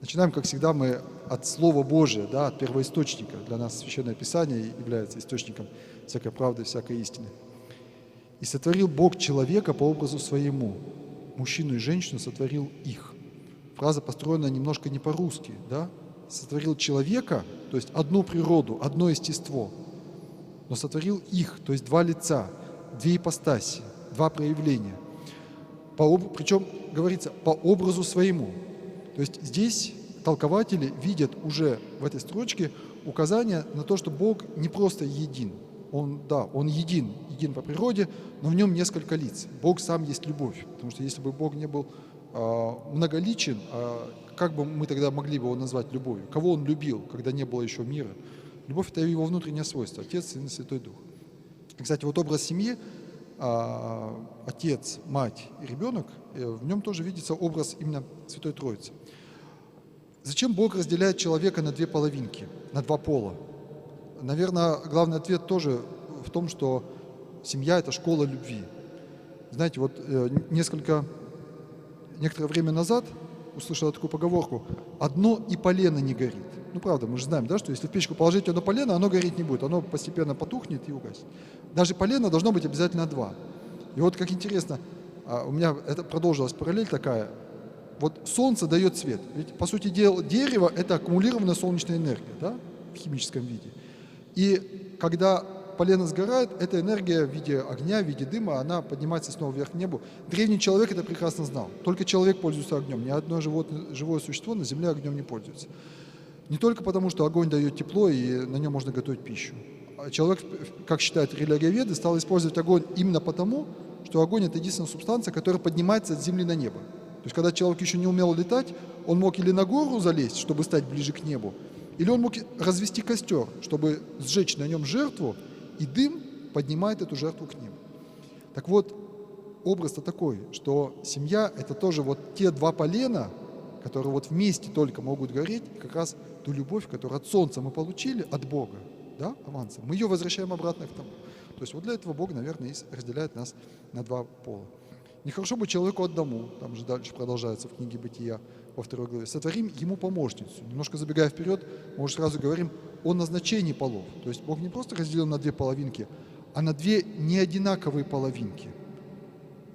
Начинаем, как всегда, мы от Слова Божия, да, от первоисточника. Для нас Священное Писание является источником всякой правды, всякой истины. «И сотворил Бог человека по образу своему, мужчину и женщину сотворил их». Фраза построена немножко не по-русски, да? Сотворил человека, то есть одну природу, одно естество, но сотворил их, то есть два лица, две ипостаси, два проявления. Причем говорится по образу своему. То есть здесь толкователи видят уже в этой строчке указание на то, что Бог не просто един. Он един по природе, но в нем несколько лиц. Бог сам есть любовь. Потому что если бы Бог не был многоличен, как бы мы тогда могли бы его назвать любовью? Кого он любил, когда не было еще мира? Любовь — это его внутреннее свойство. Отец, Сын и Святой Дух. И, кстати, вот образ семьи, отец, мать и ребенок, в нем тоже видится образ именно Святой Троицы. Зачем Бог разделяет человека на две половинки, на два пола? Наверное, главный ответ тоже в том, что семья — это школа любви. Знаете, вот некоторое время назад услышал такую поговорку: «Одно и полено не горит». Ну, правда, мы же знаем, да, что если в печку положить одно полено, оно гореть не будет, оно постепенно потухнет и угаснет. Даже полено должно быть обязательно два. И вот как интересно, у меня это продолжилась параллель такая. Вот солнце дает свет. Ведь, по сути дела, дерево — это аккумулированная солнечная энергия, да, в химическом виде. И когда полено сгорает, эта энергия в виде огня, в виде дыма, она поднимается снова вверх к небу. Древний человек это прекрасно знал. Только человек пользуется огнем. Ни одно живое существо на земле огнем не пользуется. Не только потому, что огонь дает тепло и на нем можно готовить пищу. А человек, как считают религиоведы, стал использовать огонь именно потому, что огонь — это единственная субстанция, которая поднимается от земли на небо. То есть, когда человек еще не умел летать, он мог или на гору залезть, чтобы стать ближе к небу, или он мог развести костер, чтобы сжечь на нем жертву, и дым поднимает эту жертву к небу. Так вот, образ-то такой, что семья — это тоже вот те два полена, которые вот вместе только могут гореть, как раз ту любовь, которую от солнца мы получили, от Бога, да, авансом, мы ее возвращаем обратно к тому. То есть вот для этого Бог, наверное, и разделяет нас на два пола. Нехорошо быть человеку одному, там же дальше продолжается в книге Бытия во 2 главе. «Сотворим ему помощницу». Немножко забегая вперед, мы уже сразу говорим о назначении полов. То есть Бог не просто разделил на две половинки, а на две неодинаковые половинки.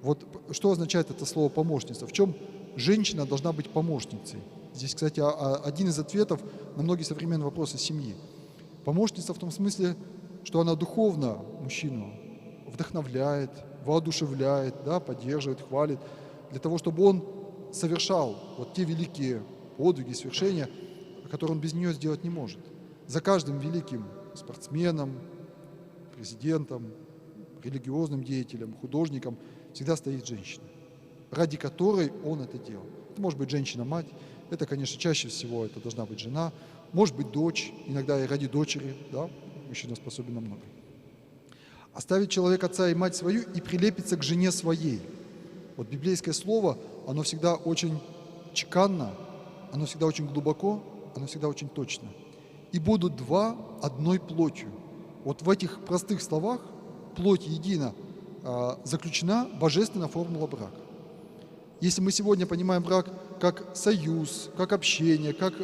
Вот что означает это слово «помощница»? В чем женщина должна быть помощницей? Здесь, кстати, один из ответов на многие современные вопросы семьи. Помощница в том смысле, что она духовно мужчину вдохновляет, воодушевляет, да, поддерживает, хвалит, для того, чтобы он совершал вот те великие подвиги, свершения, которые он без нее сделать не может. За каждым великим спортсменом, президентом, религиозным деятелем, художником всегда стоит женщина, ради которой он это делал. Это может быть женщина-мать, это, конечно, чаще всего это должна быть жена, может быть дочь, иногда и ради дочери, да, мужчина способен на многое. Оставить человек отца и мать свою и прилепиться к жене своей. Вот библейское слово, оно всегда очень чеканно, оно всегда очень глубоко, оно всегда очень точно. «И будут два одной плотью». Вот в этих простых словах «плоть едина» заключена божественная формула брака. Если мы сегодня понимаем брак как союз, как общение, как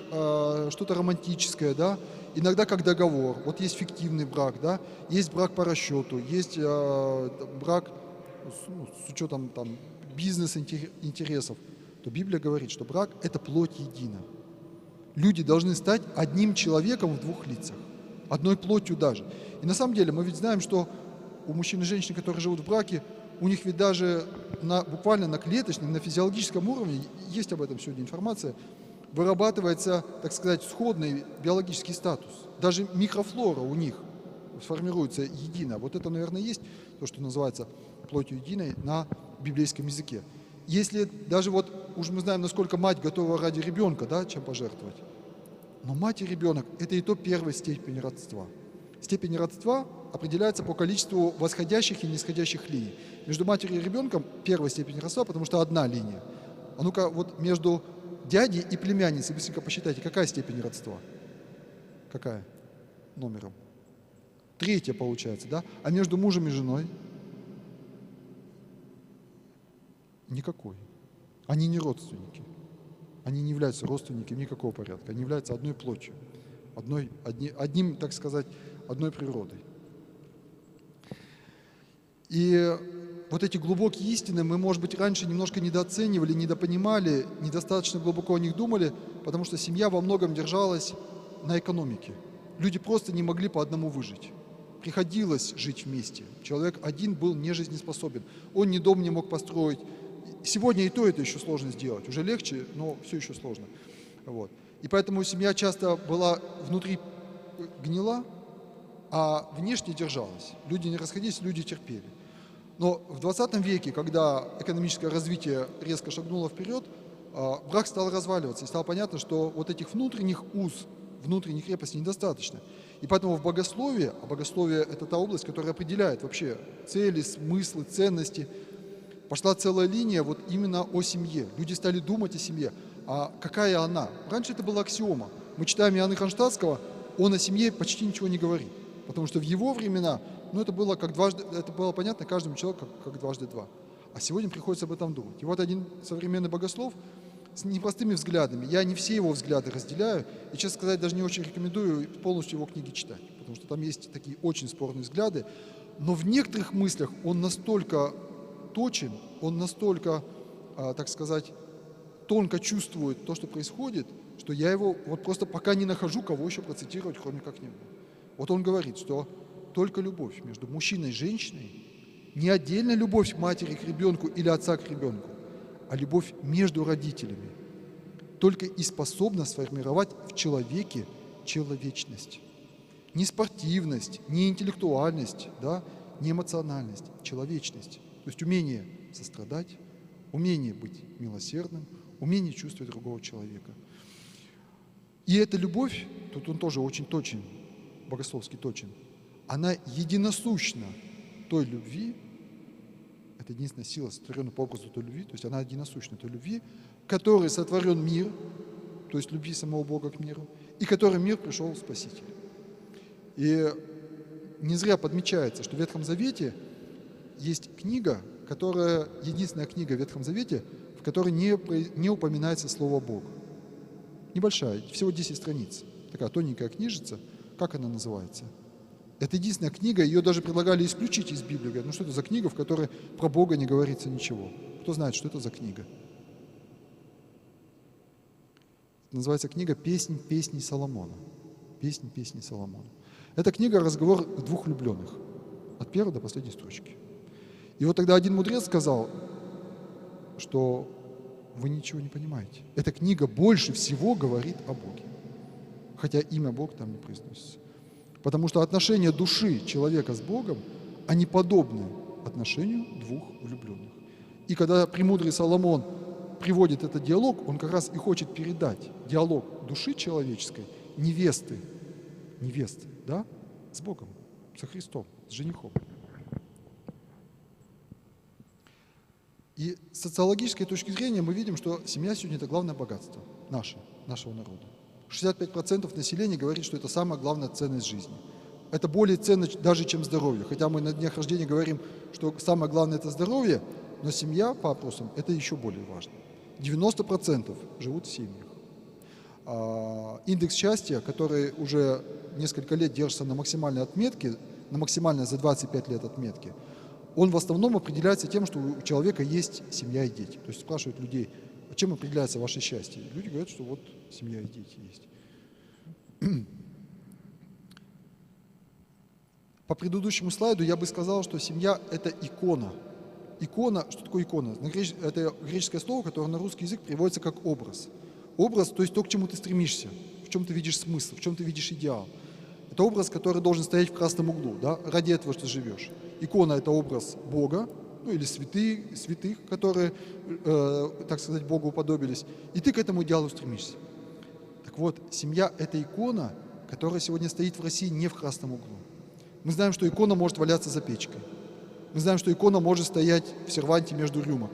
что-то романтическое, да, иногда как договор. Вот есть фиктивный брак, да, есть брак по расчету, есть брак с учетом там бизнес-интересов, то Библия говорит, что брак — это плоть едина. Люди должны стать одним человеком в двух лицах, одной плотью даже. И на самом деле мы ведь знаем, что у мужчин и женщин, которые живут в браке, у них ведь даже буквально на клеточном, на физиологическом уровне, есть об этом сегодня информация, вырабатывается, так сказать, сходный биологический статус. Даже микрофлора у них сформируется едино. Вот это, наверное, есть то, что называется плотью единой на библейском языке. Если даже вот, уж мы знаем, насколько мать готова ради ребенка, да, чем пожертвовать, но мать и ребенок – это и то первая степень родства. Степень родства определяется по количеству восходящих и нисходящих линий. Между матерью и ребенком первая степень родства, потому что одна линия. А ну-ка, вот между дядей и племянницей, быстренько посчитайте, какая степень родства? Какая? Номером. Третья получается, да? А между мужем и женой? Никакой. Они не родственники. Они не являются родственниками никакого порядка, они являются одной плотью, одним, так сказать, одной природой. И вот эти глубокие истины мы, может быть, раньше немножко недооценивали, недопонимали, недостаточно глубоко о них думали, потому что семья во многом держалась на экономике. Люди просто не могли по одному выжить. Приходилось жить вместе. Человек один был не жизнеспособен. Он ни дом не мог построить. Сегодня и то это еще сложно сделать. Уже легче, но все еще сложно. Вот. И поэтому семья часто была внутри гнила, а внешне держалась. Люди не расходились, люди терпели. Но в 20 веке, когда экономическое развитие резко шагнуло вперед, брак стал разваливаться. И стало понятно, что вот этих внутренних уз, внутренней крепости недостаточно. И поэтому в богословии, а богословие – это та область, которая определяет вообще цели, смыслы, ценности, пошла целая линия вот именно о семье. Люди стали думать о семье. А какая она? Раньше это была аксиома. Мы читаем Иоанна Кронштадтского, он о семье почти ничего не говорит. Потому что в его времена, это было как дважды, это было понятно каждому человеку как дважды два. А сегодня приходится об этом думать. И вот один современный богослов с непростыми взглядами. Я не все его взгляды разделяю, и, честно сказать, даже не очень рекомендую полностью его книги читать, потому что там есть такие очень спорные взгляды. Но в некоторых мыслях он настолько точен, он настолько, так сказать, тонко чувствует то, что происходит, что я его вот просто пока не нахожу, кого еще процитировать, кроме как него. Вот он говорит, что только любовь между мужчиной и женщиной, не отдельно любовь матери к ребенку или отца к ребенку, а любовь между родителями, только и способна сформировать в человеке человечность. Не спортивность, не интеллектуальность, да, не эмоциональность, человечность. То есть умение сострадать, умение быть милосердным, умение чувствовать другого человека. И эта любовь, тут он тоже очень точен, богословски точен, она единосущна той любви, это единственная сила, сотворенная по образу той любви, то есть она единосущна той любви, которой сотворен мир, то есть любви самого Бога к миру, и которой мир пришел Спаситель. И не зря подмечается, что в Ветхом Завете есть книга, которая, единственная книга в Ветхом Завете, в которой не упоминается слово Бог. Небольшая, всего 10 страниц. Такая тоненькая книжица. Как она называется? Это единственная книга, ее даже предлагали исключить из Библии. Говорят, что это за книга, в которой про Бога не говорится ничего? Кто знает, что это за книга? Называется книга «Песнь песней Соломона». «Песнь песней Соломона». Это книга «Разговор двух влюбленных». От первой до последней строчки. И вот тогда один мудрец сказал, что вы ничего не понимаете. Эта книга больше всего говорит о Боге. Хотя имя Бог там не произносится. Потому что отношения души человека с Богом, они подобны отношению двух влюбленных. И когда премудрый Соломон приводит этот диалог, он как раз и хочет передать диалог души человеческой, невесты, да, с Богом, со Христом, с женихом. И с социологической точки зрения мы видим, что семья сегодня – это главное богатство нашего народа. 65% населения говорит, что это самая главная ценность жизни. Это более ценно даже, чем здоровье. Хотя мы на днях рождения говорим, что самое главное – это здоровье, но семья по опросам – это еще более важно. 90% живут в семьях. Индекс счастья, который уже несколько лет держится на максимальной отметке, на максимальной за 25 лет отметке, он в основном определяется тем, что у человека есть семья и дети. То есть спрашивают людей, чем определяется ваше счастье? Люди говорят, что вот семья и дети есть. По предыдущему слайду я бы сказал, что семья – это икона. Икона, что такое икона? Это греческое слово, которое на русский язык переводится как образ. Образ, то есть то, к чему ты стремишься, в чем ты видишь смысл, в чем ты видишь идеал. Это образ, который должен стоять в красном углу, да? Ради этого, что живешь. Икона – это образ Бога, или святых, которые, так сказать, Богу уподобились, и ты к этому идеалу стремишься. Так вот, семья – это икона, которая сегодня стоит в России не в красном углу. Мы знаем, что икона может валяться за печкой. Мы знаем, что икона может стоять в серванте между рюмок.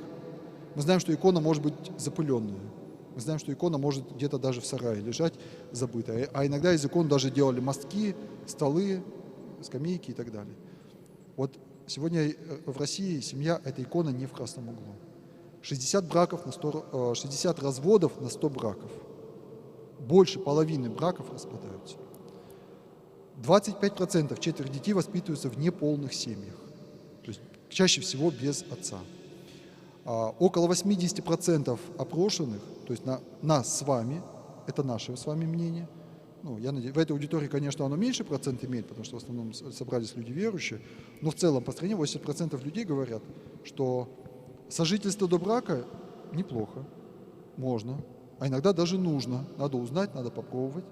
Мы знаем, что икона может быть запыленная. Мы знаем, что икона может где-то даже в сарае лежать забытая. А иногда из икон даже делали мостки, столы, скамейки и так далее. Вот сегодня в России семья – это икона не в красном углу. 60 разводов на 100 браков. Больше половины браков распадаются. 25%, четверть детей воспитываются в неполных семьях. То есть чаще всего без отца. Около 80% опрошенных, то есть нас с вами, это наше с вами мнение. Ну, я надеюсь, в этой аудитории, конечно, оно меньше процент имеет, потому что в основном собрались люди верующие, но в целом по стране 80% людей говорят, что сожительство до брака неплохо, можно, а иногда даже нужно. Надо узнать, надо попробовать.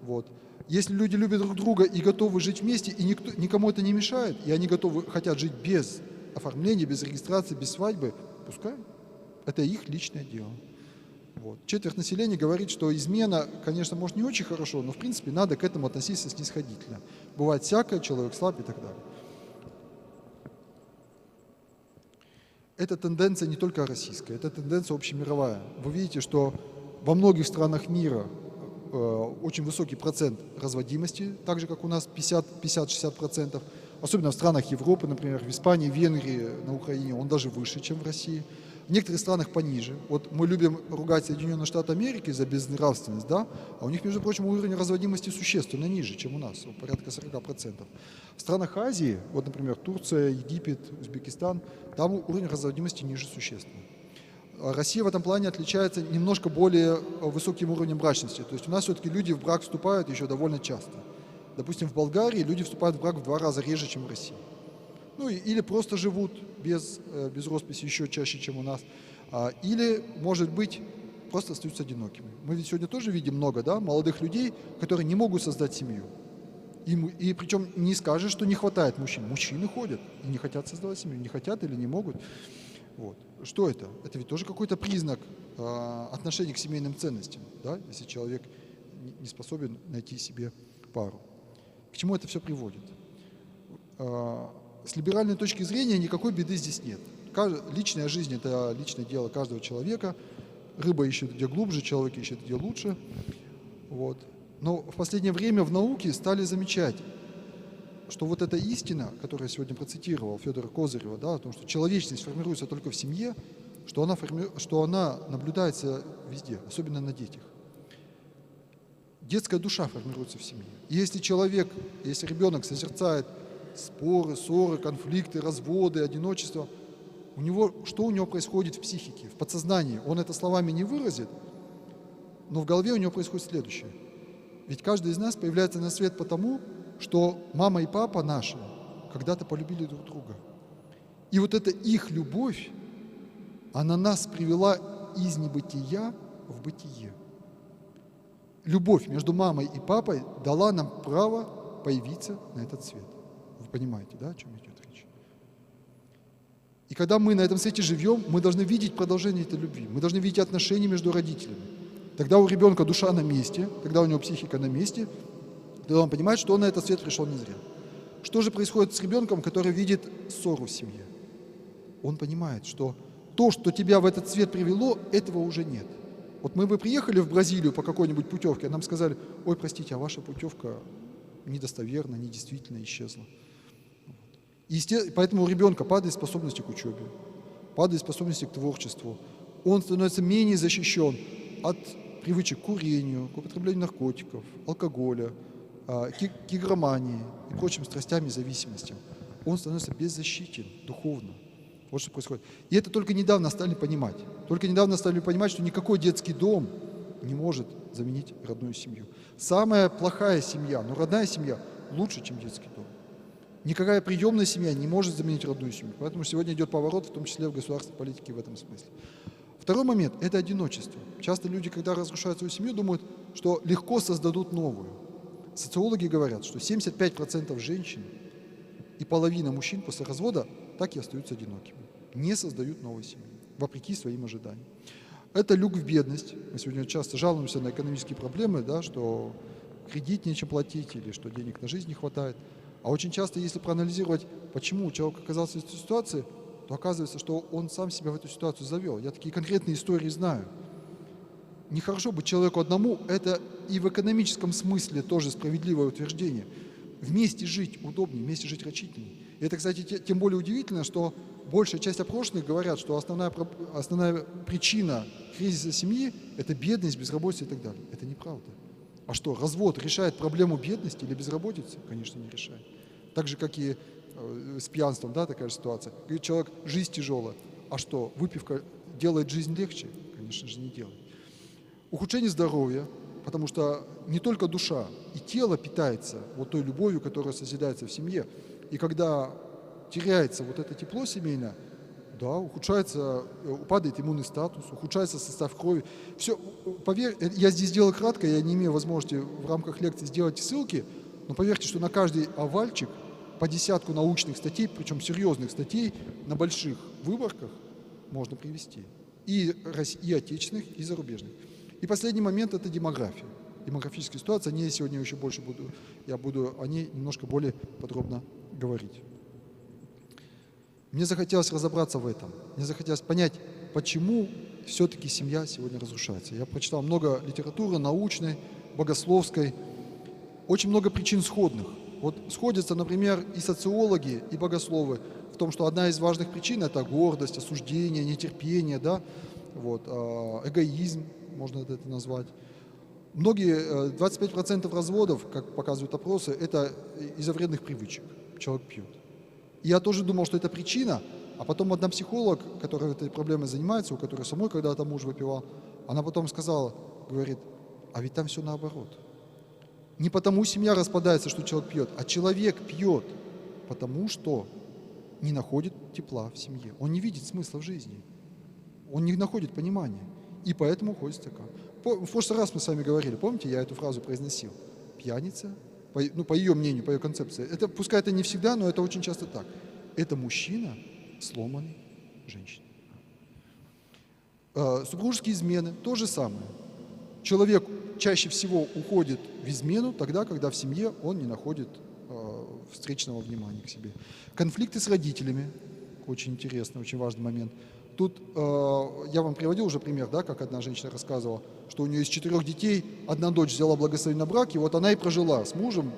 Вот. Если люди любят друг друга и готовы жить вместе, и никому это не мешает, и они хотят жить без оформления, без регистрации, без свадьбы, пускай. Это их личное дело. Вот. Четверть населения говорит, что измена, конечно, может не очень хорошо, но в принципе надо к этому относиться снисходительно. Бывает всякое, человек слаб и так далее. Это тенденция не только российская, это тенденция общемировая. Вы видите, что во многих странах мира очень высокий процент разводимости, так же, как у нас 50-60%, особенно в странах Европы, например, в Испании, Венгрии, на Украине, он даже выше, чем в России. В некоторых странах пониже. Вот мы любим ругать Соединенные Штаты Америки за безнравственность, да? А у них, между прочим, уровень разводимости существенно ниже, чем у нас, порядка 40%. В странах Азии, вот, например, Турция, Египет, Узбекистан, там уровень разводимости ниже существенно. Россия в этом плане отличается немножко более высоким уровнем брачности. То есть у нас все-таки люди в брак вступают еще довольно часто. Допустим, в Болгарии люди вступают в брак в 2 раза реже, чем в России. Ну, или просто живут без росписи еще чаще, чем у нас. Или, может быть, просто остаются одинокими. Мы ведь сегодня тоже видим много, да, молодых людей, которые не могут создать семью. И причем не скажешь, что не хватает мужчин. Мужчины ходят и не хотят создавать семью, не хотят или не могут. Вот. Что это? Это ведь тоже какой-то признак отношения к семейным ценностям, да? Если человек не способен найти себе пару. К чему это все приводит? С либеральной точки зрения никакой беды здесь нет. Личная жизнь – это личное дело каждого человека. Рыба ищет где глубже, человек ищет где лучше. Вот. Но в последнее время в науке стали замечать, что вот эта истина, которую я сегодня процитировал Федора Козырева, да, о том, что человечность формируется только в семье, что она наблюдается везде, особенно на детях. Детская душа формируется в семье. И если ребенок созерцает споры, ссоры, конфликты, разводы, одиночество, что у него происходит в психике, в подсознании? Он это словами не выразит, но в голове у него происходит следующее. Ведь каждый из нас появляется на свет потому, что мама и папа наши когда-то полюбили друг друга. И вот эта их любовь, она нас привела из небытия в бытие. Любовь между мамой и папой дала нам право появиться на этот свет. Вы понимаете, да, о чем идет речь? И когда мы на этом свете живем, мы должны видеть продолжение этой любви. Мы должны видеть отношения между родителями. Тогда у ребенка душа на месте, тогда у него психика на месте, тогда он понимает, что он на этот свет пришел не зря. Что же происходит с ребенком, который видит ссору в семье? Он понимает, что то, что тебя в этот свет привело, этого уже нет. Вот мы бы приехали в Бразилию по какой-нибудь путевке, а нам сказали: ой, простите, а ваша путевка недостоверна, недействительно исчезла. И поэтому у ребенка падает способность к учебе, падает способность к творчеству. Он становится менее защищен от привычек к курению, к употреблению наркотиков, алкоголя, к игромании и прочим страстям и зависимостям. Он становится беззащитен духовно. Вот что происходит. И это только недавно стали понимать. Только недавно стали понимать, что никакой детский дом не может заменить родную семью. Самая плохая семья, но родная семья лучше, чем детский дом. Никакая приемная семья не может заменить родную семью. Поэтому сегодня идет поворот, в том числе в государственной политике в этом смысле. Второй момент – это одиночество. Часто люди, когда разрушают свою семью, думают, что легко создадут новую. Социологи говорят, что 75% женщин и половина мужчин после развода так и остаются одинокими. Не создают новой семьи, вопреки своим ожиданиям. Это люк в бедность. Мы сегодня часто жалуемся на экономические проблемы, да, что кредит нечем платить или что денег на жизнь не хватает. А очень часто, если проанализировать, почему человек оказался в этой ситуации, то оказывается, что он сам себя в эту ситуацию завел. Я такие конкретные истории знаю. Нехорошо быть человеку одному, это и в экономическом смысле тоже справедливое утверждение. Вместе жить удобнее, вместе жить рачительнее. И это, кстати, тем более удивительно, что большая часть опрошенных говорят, что основная причина кризиса семьи – это бедность, безработица и так далее. Это неправда. А что, развод решает проблему бедности или безработицы? Конечно, не решает. Так же, как и с пьянством, да, такая же ситуация. Говорит человек, жизнь тяжелая. А что, выпивка делает жизнь легче? Конечно же, не делает. Ухудшение здоровья, потому что не только душа, и тело питается вот той любовью, которая созидается в семье. И когда теряется вот это тепло семейное, да, падает иммунный статус, ухудшается состав крови. Все, поверь, я здесь сделал кратко, я не имею возможности в рамках лекции сделать ссылки, но поверьте, что на каждый овальчик по десятку научных статей, причем серьезных статей, на больших выборках можно привести. И отечественных, и зарубежных. И последний момент – это демография. Демографическая ситуация, о ней сегодня еще больше я буду о ней немножко более подробно говорить. Мне захотелось разобраться в этом. Мне захотелось понять, почему все-таки семья сегодня разрушается. Я прочитал много литературы научной, богословской, очень много причин сходных. Вот сходятся, например, и социологи, и богословы в том, что одна из важных причин – это гордость, осуждение, нетерпение, да? Вот, эгоизм, можно это назвать. Многие, 25% разводов, как показывают опросы, это из-за вредных привычек. Человек пьет. И я тоже думал, что это причина, а потом одна психолог, которая этой проблемой занимается, у которой самой когда-то муж выпивал, она потом сказала, говорит, а ведь там все наоборот. Не потому семья распадается, что человек пьет, а человек пьет, потому что не находит тепла в семье. Он не видит смысла в жизни. Он не находит понимания. И поэтому уходит в стакан. В прошлый раз мы с вами говорили, помните, я эту фразу произносил. Пьяница, по ее мнению, по ее концепции, это, пускай это не всегда, но это очень часто так. Это мужчина, сломанный женщиной. Супружеские измены – то же самое. Человек чаще всего уходит в измену тогда, когда в семье он не находит встречного внимания к себе. Конфликты с родителями – очень интересный, очень важный момент. Тут я вам приводил уже пример, да, как одна женщина рассказывала, что у нее из 4 детей одна дочь взяла благословение на брак, и вот она и прожила с мужем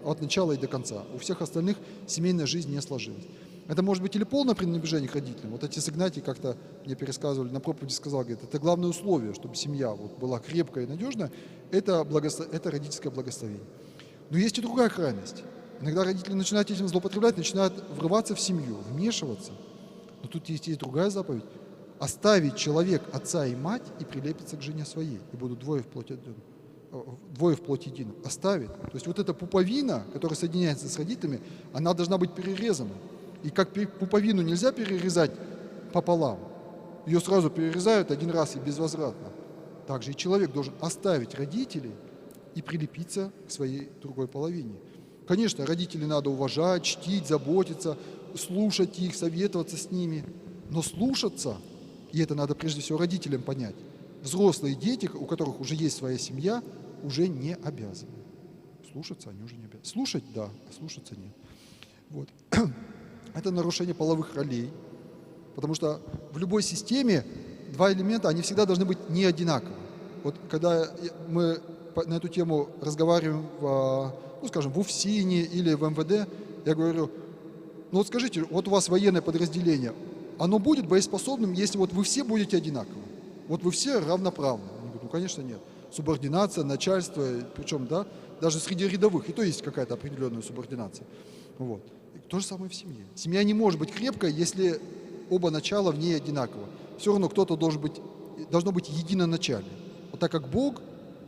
от начала и до конца. У всех остальных семейная жизнь не сложилась. Это может быть или полное пренебрежение к родителям. Вот эти Игнатий как-то мне пересказывали, на проповеди сказал, говорит, это главное условие, чтобы семья вот была крепкая и надежная, это родительское благословение. Но есть и другая крайность. Иногда родители начинают этим злоупотреблять, начинают врываться в семью, вмешиваться. Но тут есть и другая заповедь. Оставить человек отца и мать и прилепиться к жене своей. И будут двое в плоти едино. Оставить. То есть вот эта пуповина, которая соединяется с родителями, она должна быть перерезана. И как пуповину нельзя перерезать пополам, ее сразу перерезают один раз и безвозвратно. Также и человек должен оставить родителей и прилепиться к своей другой половине. Конечно, родителей надо уважать, чтить, заботиться, слушать их, советоваться с ними. Но слушаться, и это надо прежде всего родителям понять, взрослые дети, у которых уже есть своя семья, уже не обязаны. Слушаться они уже не обязаны. Слушать – да, а слушаться – нет. Вот. Это нарушение половых ролей, потому что в любой системе два элемента, они всегда должны быть не одинаковы. Вот когда мы на эту тему разговариваем в УФСИНе или в МВД, я говорю, ну вот скажите, вот у вас военное подразделение, оно будет боеспособным, если вот вы все будете одинаковы? Вот вы все равноправны? Они говорят, ну конечно нет. Субординация, начальство, причем, да, даже среди рядовых, и то есть какая-то определенная субординация. Вот. И то же самое в семье. Семья не может быть крепкой, если оба начала в ней одинаково. Все равно кто-то должно быть единоначальным. Вот так как Бог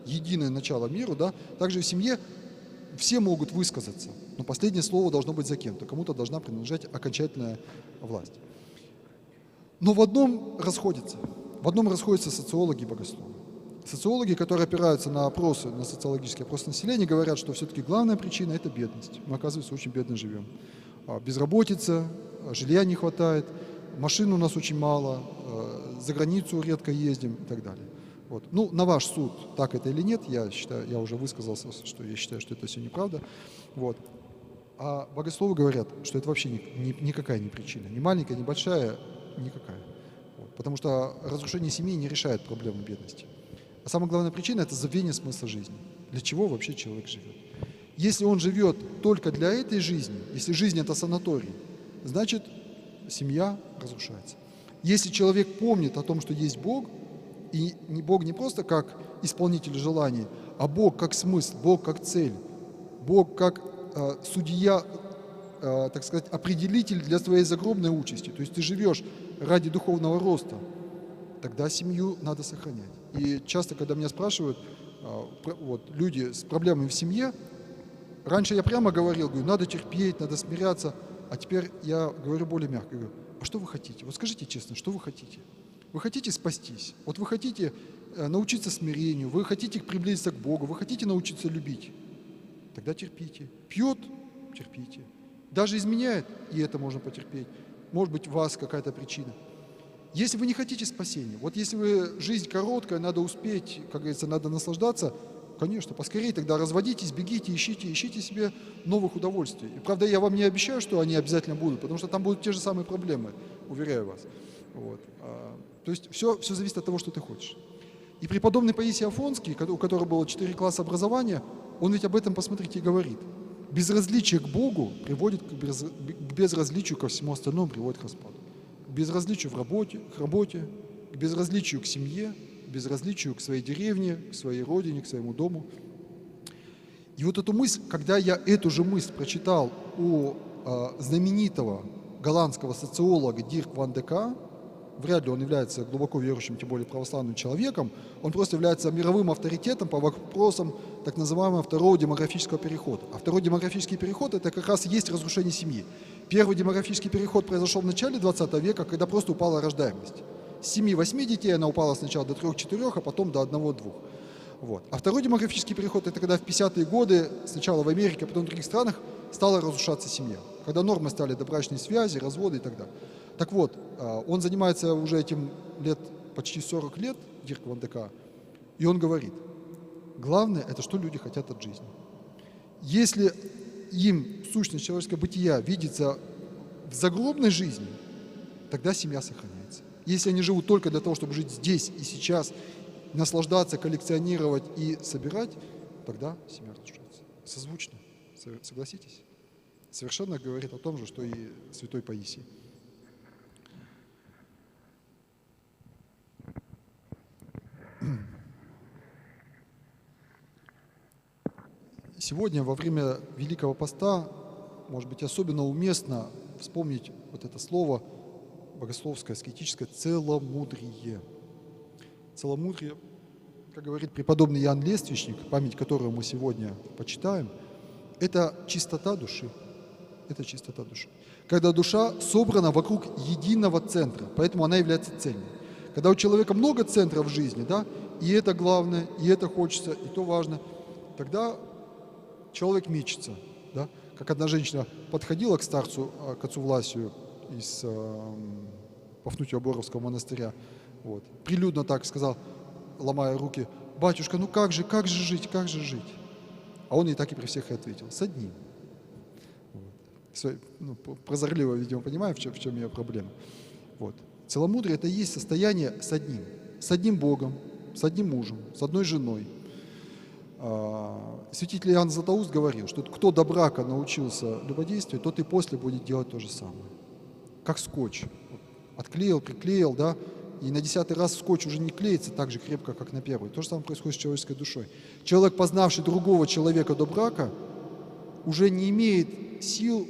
единое начало миру, да, также в семье все могут высказаться, но последнее слово должно быть за кем-то. Кому-то должна принадлежать окончательная власть. Но в одном расходятся социологи и богословы. Социологи, которые опираются на опросы, на социологические опросы населения, говорят, что все-таки главная причина – это бедность. Мы, оказывается, очень бедно живем. Безработица, жилья не хватает, машин у нас очень мало, за границу редко ездим и так далее. Вот. Ну, на ваш суд, так это или нет, я уже высказался, что я считаю, что это все неправда. Вот. А богословы говорят, что это вообще никакая не причина. Ни маленькая, ни большая, никакая. Вот. Потому что разрушение семьи не решает проблему бедности. А самая главная причина – это забвение смысла жизни. Для чего вообще человек живет? Если он живет только для этой жизни, если жизнь – это санаторий, значит, семья разрушается. Если человек помнит о том, что есть Бог, и Бог не просто как исполнитель желаний, а Бог как смысл, Бог как цель, Бог как судья, так сказать, определитель для своей загробной участи. То есть ты живешь ради духовного роста, тогда семью надо сохранять. И часто, когда меня спрашивают люди с проблемами в семье, раньше я прямо говорил, надо терпеть, надо смиряться, а теперь я говорю более мягко, говорю, а что вы хотите? Вот скажите честно, что вы хотите? Вы хотите спастись? Вот вы хотите научиться смирению, вы хотите приблизиться к Богу, вы хотите научиться любить? Тогда терпите. Пьет – терпите. Даже изменяет, и это можно потерпеть. Может быть, у вас какая-то причина. Если вы не хотите спасения, вот если вы, жизнь короткая, надо успеть, как говорится, надо наслаждаться, конечно, поскорее тогда разводитесь, бегите, ищите себе новых удовольствий. И, правда, я вам не обещаю, что они обязательно будут, потому что там будут те же самые проблемы, уверяю вас. Вот. То есть все зависит от того, что ты хочешь. И преподобный Паисий Афонский, у которого было 4 класса образования, он ведь об этом, посмотрите, и говорит. Безразличие к Богу приводит к безразличию ко всему остальному, приводит к распаду. К безразличию к работе, к безразличию к семье, к безразличию к своей деревне, к своей родине, к своему дому. И вот эту мысль, когда я эту же мысль прочитал у знаменитого голландского социолога Дирк ван де Ка, вряд ли он является глубоко верующим, тем более православным человеком, он просто является мировым авторитетом по вопросам так называемого второго демографического перехода. А второй демографический переход – это как раз и есть разрушение семьи. Первый демографический переход произошел в начале 20 века, когда просто упала рождаемость. С 7-8 детей она упала сначала до 3-4, а потом до 1-2. Вот. А второй демографический переход – это когда в 50-е годы, сначала в Америке, а потом в других странах, стала разрушаться семья. Когда нормой стали добрачные связи, разводы и так далее. Так вот, он занимается уже этим почти 40 лет, Дирк ван де Ка, и он говорит, главное – это что люди хотят от жизни. Если им сущность человеческого бытия видится в загробной жизни, тогда семья сохраняется. Если они живут только для того, чтобы жить здесь и сейчас, наслаждаться, коллекционировать и собирать, тогда семья разрушается. Созвучно, согласитесь? Совершенно говорит о том же, что и святой Паисий. Сегодня, во время Великого Поста, может быть, особенно уместно вспомнить вот это слово богословское, аскетическое «целомудрие». Целомудрие, как говорит преподобный Иоанн Лествичник, память которого мы сегодня почитаем, это чистота души. Это чистота души. Когда душа собрана вокруг единого центра, поэтому она является цельной. Когда у человека много центров в жизни, да, и это главное, и это хочется, и то важно, тогда человек мечется. Да? Как одна женщина подходила к старцу, к отцу Власию из Пафнутия-Боровского монастыря, вот, прилюдно так сказал, ломая руки, «Батюшка, ну как же жить, как же жить?» А он ей так и при всех и ответил, «С одним». Вот. Ну, прозорливо, видимо, понимаю, в чем ее проблема. Вот. Целомудрие – это и есть состояние с одним Богом, с одним мужем, с одной женой. Святитель Иоанн Златоуст говорил, что кто до брака научился любодействию, тот и после будет делать то же самое. Как скотч. Отклеил, приклеил, да, и на 10-й раз скотч уже не клеится так же крепко, как на первый. То же самое происходит с человеческой душой. Человек, познавший другого человека до брака, уже не имеет сил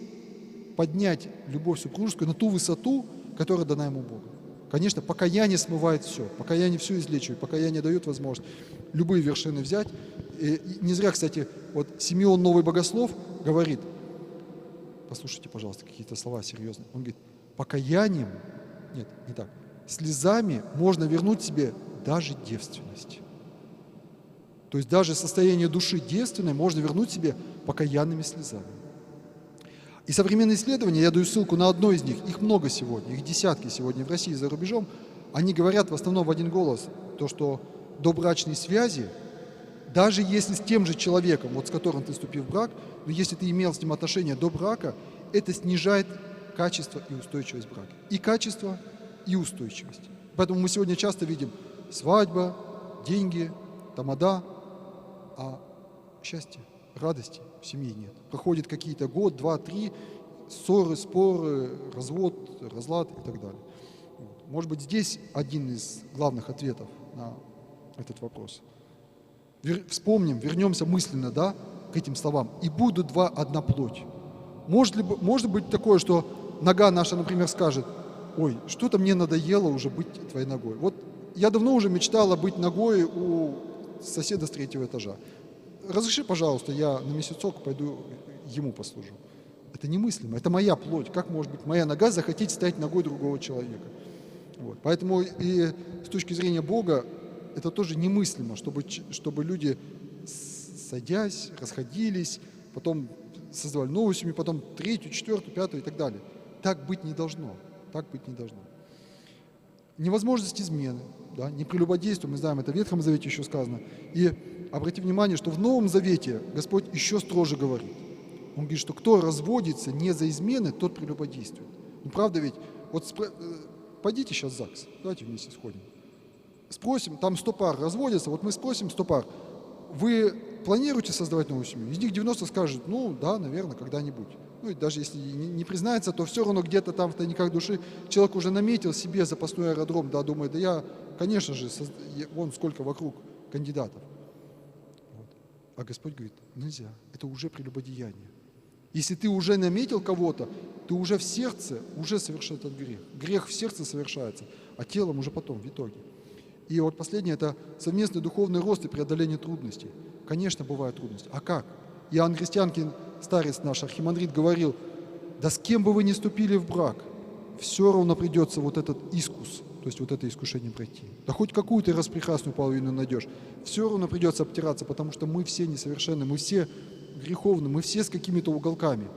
поднять любовь супружескую на ту высоту, которая дана ему Богом. Конечно, покаяние смывает все, покаяние все излечивает, покаяние дает возможность любые вершины взять. И не зря, кстати, вот Симеон Новый Богослов говорит, послушайте, пожалуйста, какие-то слова серьезные, он говорит, покаянием, нет, не так, слезами можно вернуть себе даже девственность. То есть даже состояние души девственной можно вернуть себе покаянными слезами. И современные исследования, я даю ссылку на одно из них, их много сегодня, их десятки сегодня в России и за рубежом, они говорят в основном в один голос, то, что добрачные связи, даже если с тем же человеком, вот с которым ты вступил в брак, но если ты имел с ним отношения до брака, это снижает качество и устойчивость брака. И качество, и устойчивость. Поэтому мы сегодня часто видим свадьба, деньги, тамада, а счастья, радости в семье нет. Проходит какие-то год, два, три, ссоры, споры, развод, разлад и так далее. Вот. Может быть, здесь один из главных ответов на этот вопрос. Вспомним, вернемся мысленно, да, к этим словам. «И будут два одна плоть». Может быть такое, что нога наша, например, скажет: «Ой, что-то мне надоело уже быть твоей ногой. Вот я давно уже мечтала быть ногой у соседа с 3-го этажа. Разреши, пожалуйста, я на месяцок пойду ему послужу». Это немыслимо, это моя плоть. Как может быть моя нога захотеть стать ногой другого человека? Вот. Поэтому и с точки зрения Бога это тоже немыслимо, чтобы люди, садясь, расходились, потом создавали новую семью, потом 3-ю, 4-ю, 5-ю и так далее. Так быть не должно. Так быть не должно. Невозможность измены, да, не прелюбодействие, мы знаем, это в Ветхом Завете еще сказано. И обрати внимание, что в Новом Завете Господь еще строже говорит. Он говорит, что кто разводится не за измены, тот прелюбодействует. Ну правда ведь? Вот пойдите сейчас в ЗАГС, давайте вместе сходим. Спросим, там 100 пар разводятся, вот мы спросим 100 пар, вы планируете создавать новую семью? Из них 90 скажут, ну да, наверное, когда-нибудь. Ну и даже если не признается, то все равно где-то там в тайниках души человек уже наметил себе запасной аэродром, да, думает, да я, конечно же, вон сколько вокруг кандидатов. Вот. А Господь говорит, нельзя, это уже прелюбодеяние. Если ты уже наметил кого-то, ты уже в сердце уже совершил этот грех. Грех в сердце совершается, а телом уже потом, в итоге. И вот последнее – это совместный духовный рост и преодоление трудностей. Конечно, бывают трудности. А как? Иоанн Христианкин, старец наш, архимандрит, говорил, да с кем бы вы ни вступили в брак, все равно придется вот этот искус, то есть вот это искушение пройти. Да хоть какую ты распрекрасную половину найдешь, все равно придется обтираться, потому что мы все несовершенны, мы все греховны, мы все с какими-то уголками.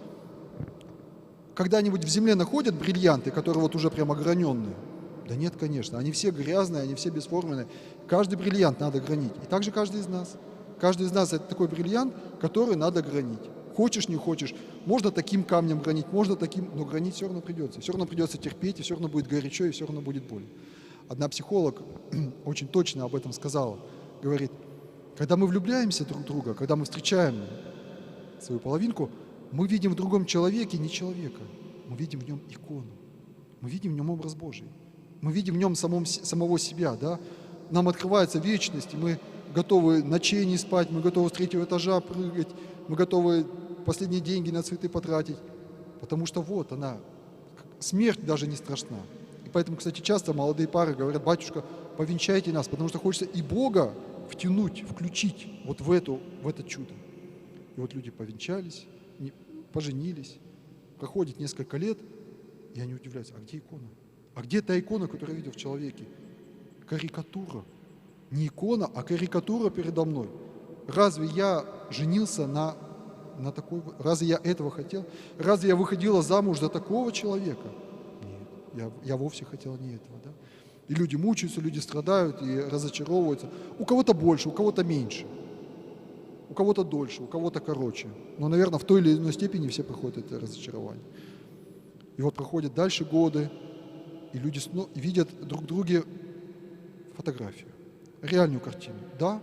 Когда-нибудь в земле находят бриллианты, которые вот уже прям ограненные? Да нет, конечно, они все грязные, они все бесформенные. Каждый бриллиант надо гранить. И также каждый из нас. Каждый из нас – это такой бриллиант, который надо гранить. Хочешь, не хочешь. Можно таким камнем гранить, можно таким, но гранить все равно придется. Все равно придется терпеть, и все равно будет горячо, и все равно будет боль. Одна психолог очень точно об этом сказала. Говорит, когда мы влюбляемся друг в друга, когда мы встречаем свою половинку, мы видим в другом человеке не человека, мы видим в нем икону, мы видим в нем образ Божий. Мы видим в нем самого себя, да? Нам открывается вечность, и мы готовы ночей не спать, мы готовы с 3-го этажа прыгать, мы готовы последние деньги на цветы потратить, потому что вот она, смерть даже не страшна. И поэтому, кстати, часто молодые пары говорят, батюшка, повенчайте нас, потому что хочется и Бога втянуть, включить вот в это чудо. И вот люди повенчались, поженились, проходит несколько лет, и они удивляются, а где икона? А где та икона, которую я видел в человеке? Карикатура. Не икона, а карикатура передо мной. Разве я женился на такой? Разве я этого хотел? Разве я выходила замуж за такого человека? Нет, я вовсе хотела не этого. Да? И люди мучаются, люди страдают и разочаровываются. У кого-то больше, у кого-то меньше. У кого-то дольше, у кого-то короче. Но, наверное, в той или иной степени все проходят это разочарование. И вот проходят дальше годы, и люди видят друг в друге фотографию, реальную картину. Да,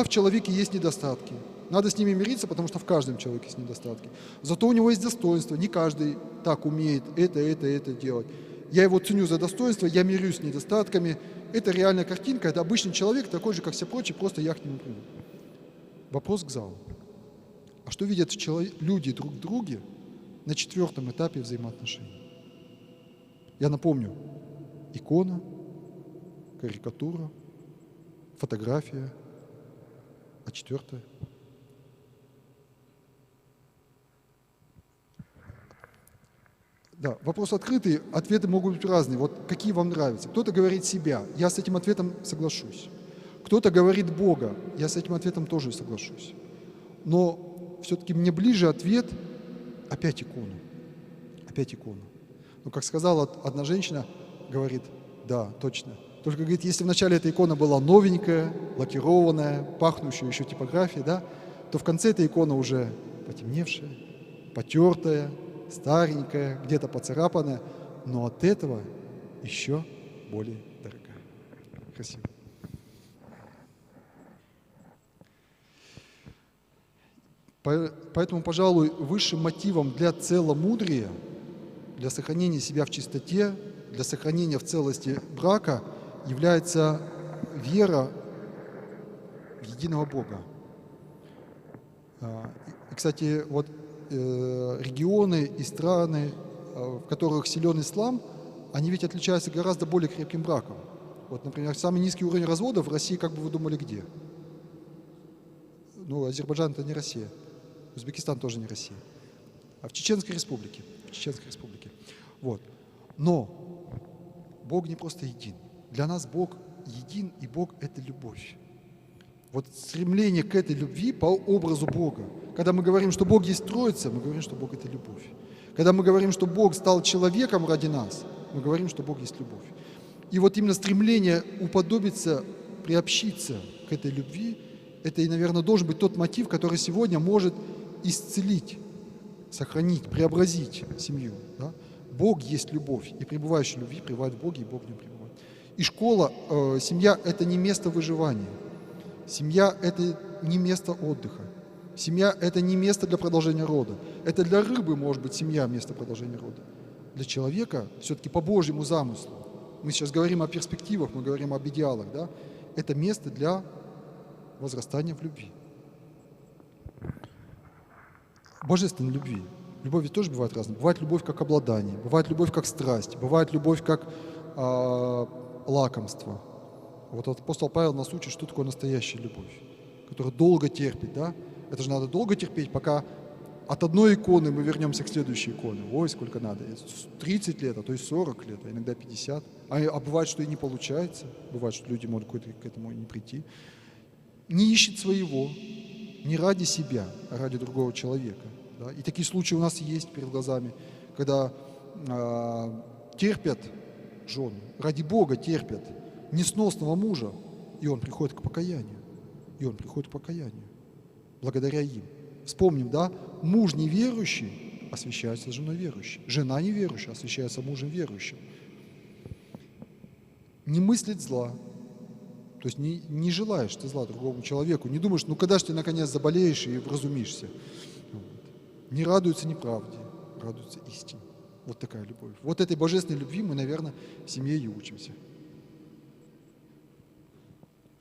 в человеке есть недостатки. Надо с ними мириться, потому что в каждом человеке есть недостатки. Зато у него есть достоинство. Не каждый так умеет это делать. Я его ценю за достоинство, я мирюсь с недостатками. Это реальная картинка, это обычный человек, такой же, как все прочие, просто я к нему приду. Вопрос к залу. А что видят люди друг в друге на 4-м этапе взаимоотношений? Я напомню, икона, карикатура, фотография, а 4-е? Да, вопрос открытый, ответы могут быть разные. Вот какие вам нравятся? Кто-то говорит себя, я с этим ответом соглашусь. Кто-то говорит Бога, я с этим ответом тоже соглашусь. Но все-таки мне ближе ответ опять икону. Опять икону. Ну, как сказала одна женщина, говорит, да, точно. Только, говорит, если вначале эта икона была новенькая, лакированная, пахнущая еще типографией, да, то в конце эта икона уже потемневшая, потертая, старенькая, где-то поцарапанная, но от этого еще более дорогая. Красиво. Поэтому, пожалуй, высшим мотивом для целомудрия для сохранения себя в чистоте, для сохранения в целости брака является вера в единого Бога. И, кстати, вот регионы и страны, в которых силен ислам, они ведь отличаются гораздо более крепким браком. Вот, например, самый низкий уровень разводов в России, как бы вы думали, где? Ну, Азербайджан — это не Россия, Узбекистан тоже не Россия, а в Чеченской Республике. Вот. Но Бог не просто един. Для нас Бог един, и Бог — это любовь. Вот стремление к этой любви по образу Бога. Когда мы говорим, что Бог есть Троица, мы говорим, что Бог — это любовь. Когда мы говорим, что Бог стал человеком ради нас, мы говорим, что Бог есть любовь. И вот именно стремление уподобиться, приобщиться к этой любви, это и, наверное, должен быть тот мотив, который сегодня может исцелить, сохранить, преобразить семью. Да? Бог есть любовь, и пребывающий в любви пребывает в Боге, и Бог в нем пребывает. И школа, семья – это не место выживания. Семья – это не место отдыха. Семья – это не место для продолжения рода. Это для рыбы может быть семья – место продолжения рода. Для человека все-таки по Божьему замыслу. Мы сейчас говорим о перспективах, мы говорим об идеалах. Да? Это место для возрастания в любви. Божественной любви. Любовь ведь тоже бывает разной. Бывает любовь как обладание, бывает любовь как страсть, бывает любовь как лакомство. Вот апостол Павел нас учит, что такое настоящая любовь, которая долго терпит. Да? Это же надо долго терпеть, пока от одной иконы мы вернемся к следующей иконе. Ой, сколько надо. 30 лет, а то и 40 лет, а иногда 50. А бывает, что и не получается. Бывает, что люди могут к этому и не прийти. Не ищет своего, не ради себя, а ради другого человека. Да? И такие случаи у нас есть перед глазами, когда терпят жены, ради Бога терпят несносного мужа, и он приходит к покаянию. Благодаря им. Вспомним, да, муж неверующий освящается женой верующей, жена неверующая освящается мужем верующим. Не мыслить зла, то есть не желаешь ты зла другому человеку, не думаешь, ну когда же ты наконец заболеешь и вразумишься. Вот. Не радуется неправде, радуется истине. Вот такая любовь. Вот этой божественной любви мы, наверное, в семье и учимся.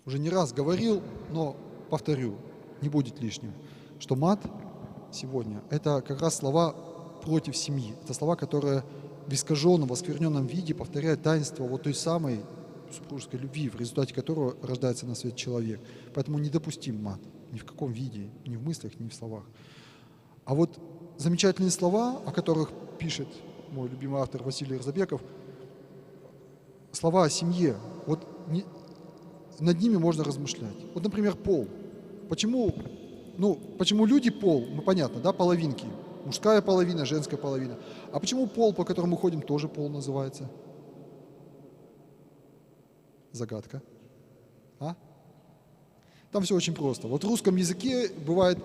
Уже не раз говорил, но повторю, не будет лишним, что мат сегодня – это как раз слова против семьи. Это слова, которые в искаженном, в оскверненном виде повторяют таинство вот той самой супружеской любви, в результате которого рождается на свет человек. Поэтому недопустим мат ни в каком виде, ни в мыслях, ни в словах. А вот замечательные слова, о которых пишет мой любимый автор Василий Розабеков, слова о семье, вот над ними можно размышлять. Вот, например, пол. Почему люди пол? Ну, понятно, да, половинки. Мужская половина, женская половина. А почему пол, по которому мы ходим, тоже пол называется? Загадка. Там все очень просто. Вот в русском языке бывает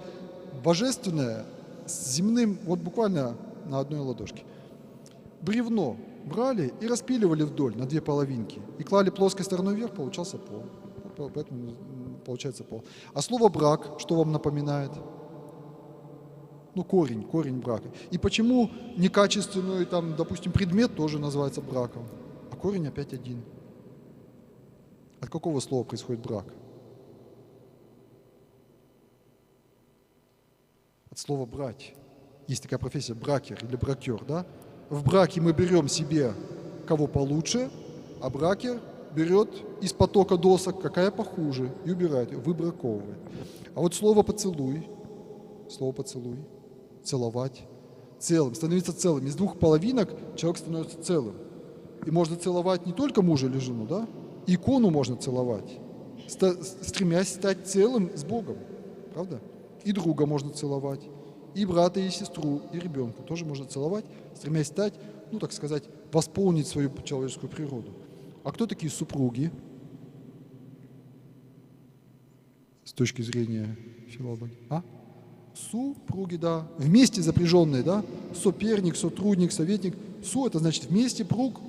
божественное с земным, вот буквально на одной ладошке. Бревно брали и распиливали вдоль на две половинки. И клали плоской стороной вверх, получался пол. Поэтому получается пол. А слово «брак» что вам напоминает? Ну, корень брака. И почему некачественный, там, допустим, предмет тоже называется браком? А корень опять один. От какого слова происходит брак? От слова «брать». Есть такая профессия бракер или бракер, да? В браке мы берем себе кого получше, а бракер берет из потока досок, какая похуже, и убирает ее, выбраковывает. А вот слово «поцелуй», целовать, целым, становиться целым. Из двух половинок человек становится целым. И можно целовать не только мужа или жену, да? Икону можно целовать, стремясь стать целым с Богом, правда? И друга можно целовать, и брата, и сестру, и ребенка тоже можно целовать, стремясь стать, ну, так сказать, восполнить свою человеческую природу. А кто такие супруги? С точки зрения филологии. Супруги, да. Вместе запряженные, да. Соперник, сотрудник, советник. Это значит вместе пруг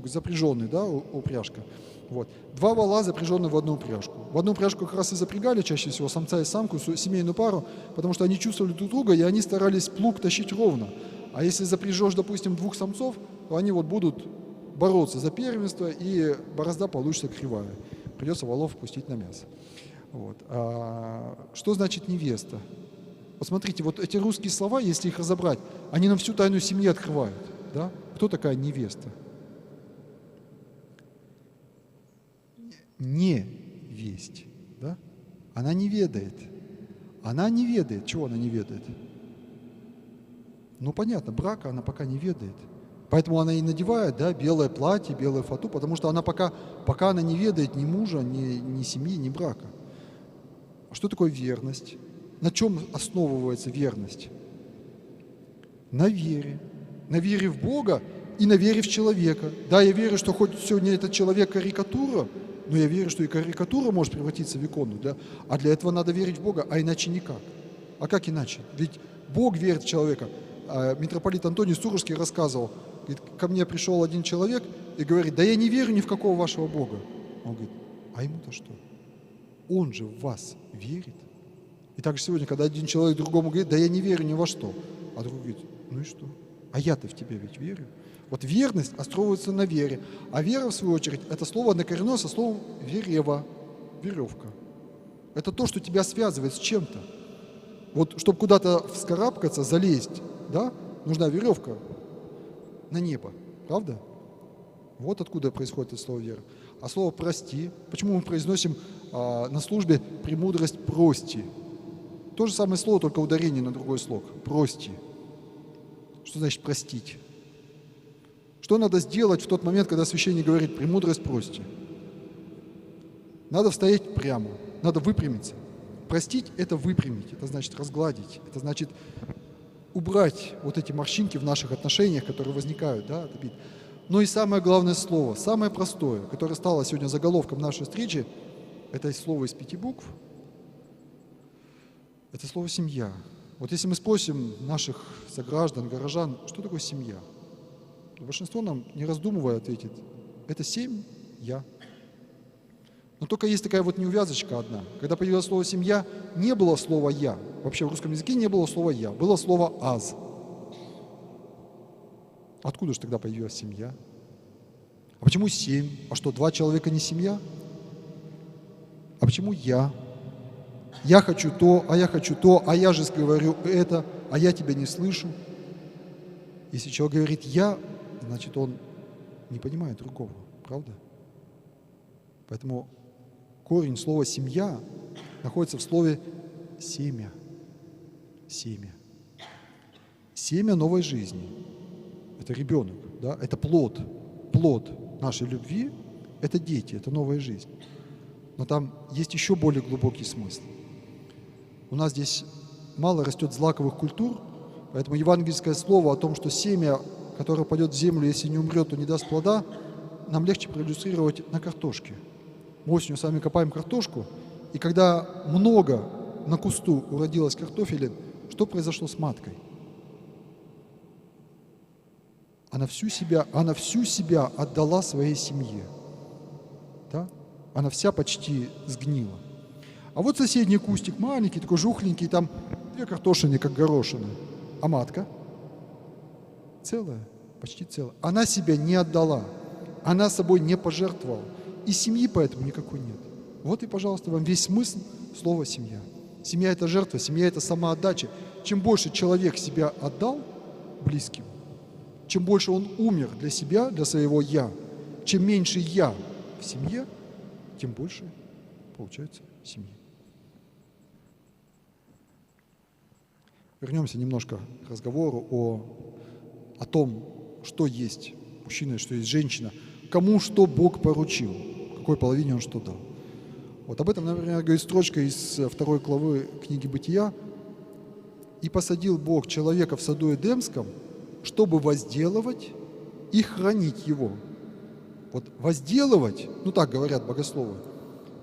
запряженный, да, упряжка. Вот. Два вола, запряженные в одну упряжку. В одну упряжку как раз и запрягали чаще всего самца и самку, семейную пару, потому что они чувствовали друг друга, и они старались плуг тащить ровно. А если запряжешь, допустим, 2 самцов, то они вот будут бороться за первенство, и борозда получится кривая. Придется волов пустить на мясо. Вот. Что значит невеста? Посмотрите, вот эти русские слова, если их разобрать, они нам всю тайну семьи открывают. Да? Кто такая невеста? Не весть. Да? Она не ведает. Она не ведает. Чего она не ведает? Ну, понятно, брака она пока не ведает. Поэтому она и надевает, да, белое платье, белую фату, потому что она пока она не ведает ни мужа, ни семьи, ни брака. Что такое верность? На чем основывается верность? На вере. На вере в Бога и на вере в человека. Да, я верю, что хоть сегодня этот человек карикатура, но я верю, что и карикатура может превратиться в икону. Да? А для этого надо верить в Бога, а иначе никак. А как иначе? Ведь Бог верит в человека. Митрополит Антоний Сурожский рассказывал, говорит, ко мне пришел один человек и говорит, да я не верю ни в какого вашего Бога. Он говорит, а ему-то что? Он же в вас верит. И также сегодня, когда один человек другому говорит, да я не верю ни во что, а другой говорит, ну и что? А я-то в тебя ведь верю. Вот верность основывается на вере. А вера, в свою очередь, это слово однокоренное со словом верева, веревка. Это то, что тебя связывает с чем-то. Вот, чтобы куда-то вскарабкаться, залезть, да, нужна веревка на небо, правда? Вот откуда происходит это слово вера. А слово «прости», почему мы произносим на службе «премудрость прости»? То же самое слово, только ударение на другой слог. «Прости». Что значит «простить»? Что надо сделать в тот момент, когда священник говорит «премудрость прости»? Надо встоять прямо, надо выпрямиться. Простить – это выпрямить, это значит разгладить, это значит убрать вот эти морщинки в наших отношениях, которые возникают, да, от обид. Но и самое главное слово, самое простое, которое стало сегодня заголовком нашей встречи, это слово из 5 букв, это слово «семья». Вот если мы спросим наших сограждан, горожан, что такое семья, то большинство нам, не раздумывая, ответит, это семья. Но только есть такая вот неувязочка одна. Когда появилось слово «семья», не было слова «я». Вообще в русском языке не было слова «я», было слово «аз». Откуда же тогда появилась семья? А почему 7? А что, 2 человека не семья? А почему я? Я хочу то, а я хочу то, а я же говорю это, а я тебя не слышу. Если человек говорит «я», значит, он не понимает другого, правда? Поэтому корень слова «семья» находится в слове «семя». Семя. Семя новой жизни. Это ребенок, да? Это плод. Плод нашей любви – это дети, это новая жизнь. Но там есть еще более глубокий смысл. У нас здесь мало растет злаковых культур, поэтому евангельское слово о том, что семя, которое пойдет в землю, если не умрет, то не даст плода, нам легче проиллюстрировать на картошке. Мы осенью сами копаем картошку, и когда много на кусту уродилось картофелин, что произошло с маткой? Она всю себя отдала своей семье. Да? Она вся почти сгнила. А вот соседний кустик маленький, такой жухленький, там 2 картошины, как горошины. А матка целая, почти целая. Она себя не отдала, она собой не пожертвовала. И семьи поэтому никакой нет. Вот и, пожалуйста, вам весь смысл слова «семья». Семья – это жертва, семья – это самоотдача. Чем больше человек себя отдал близким, чем больше он умер для себя, для своего «я», чем меньше «я» в семье, тем больше получается семьи. Вернемся немножко к разговору о том, что есть мужчина и что есть женщина, кому что Бог поручил, какой половине он что дал. Вот об этом, например, говорит строчка из 2 главы книги «Бытия». «И посадил Бог человека в саду Эдемском, чтобы возделывать и хранить его». Вот возделывать, ну так говорят богословы,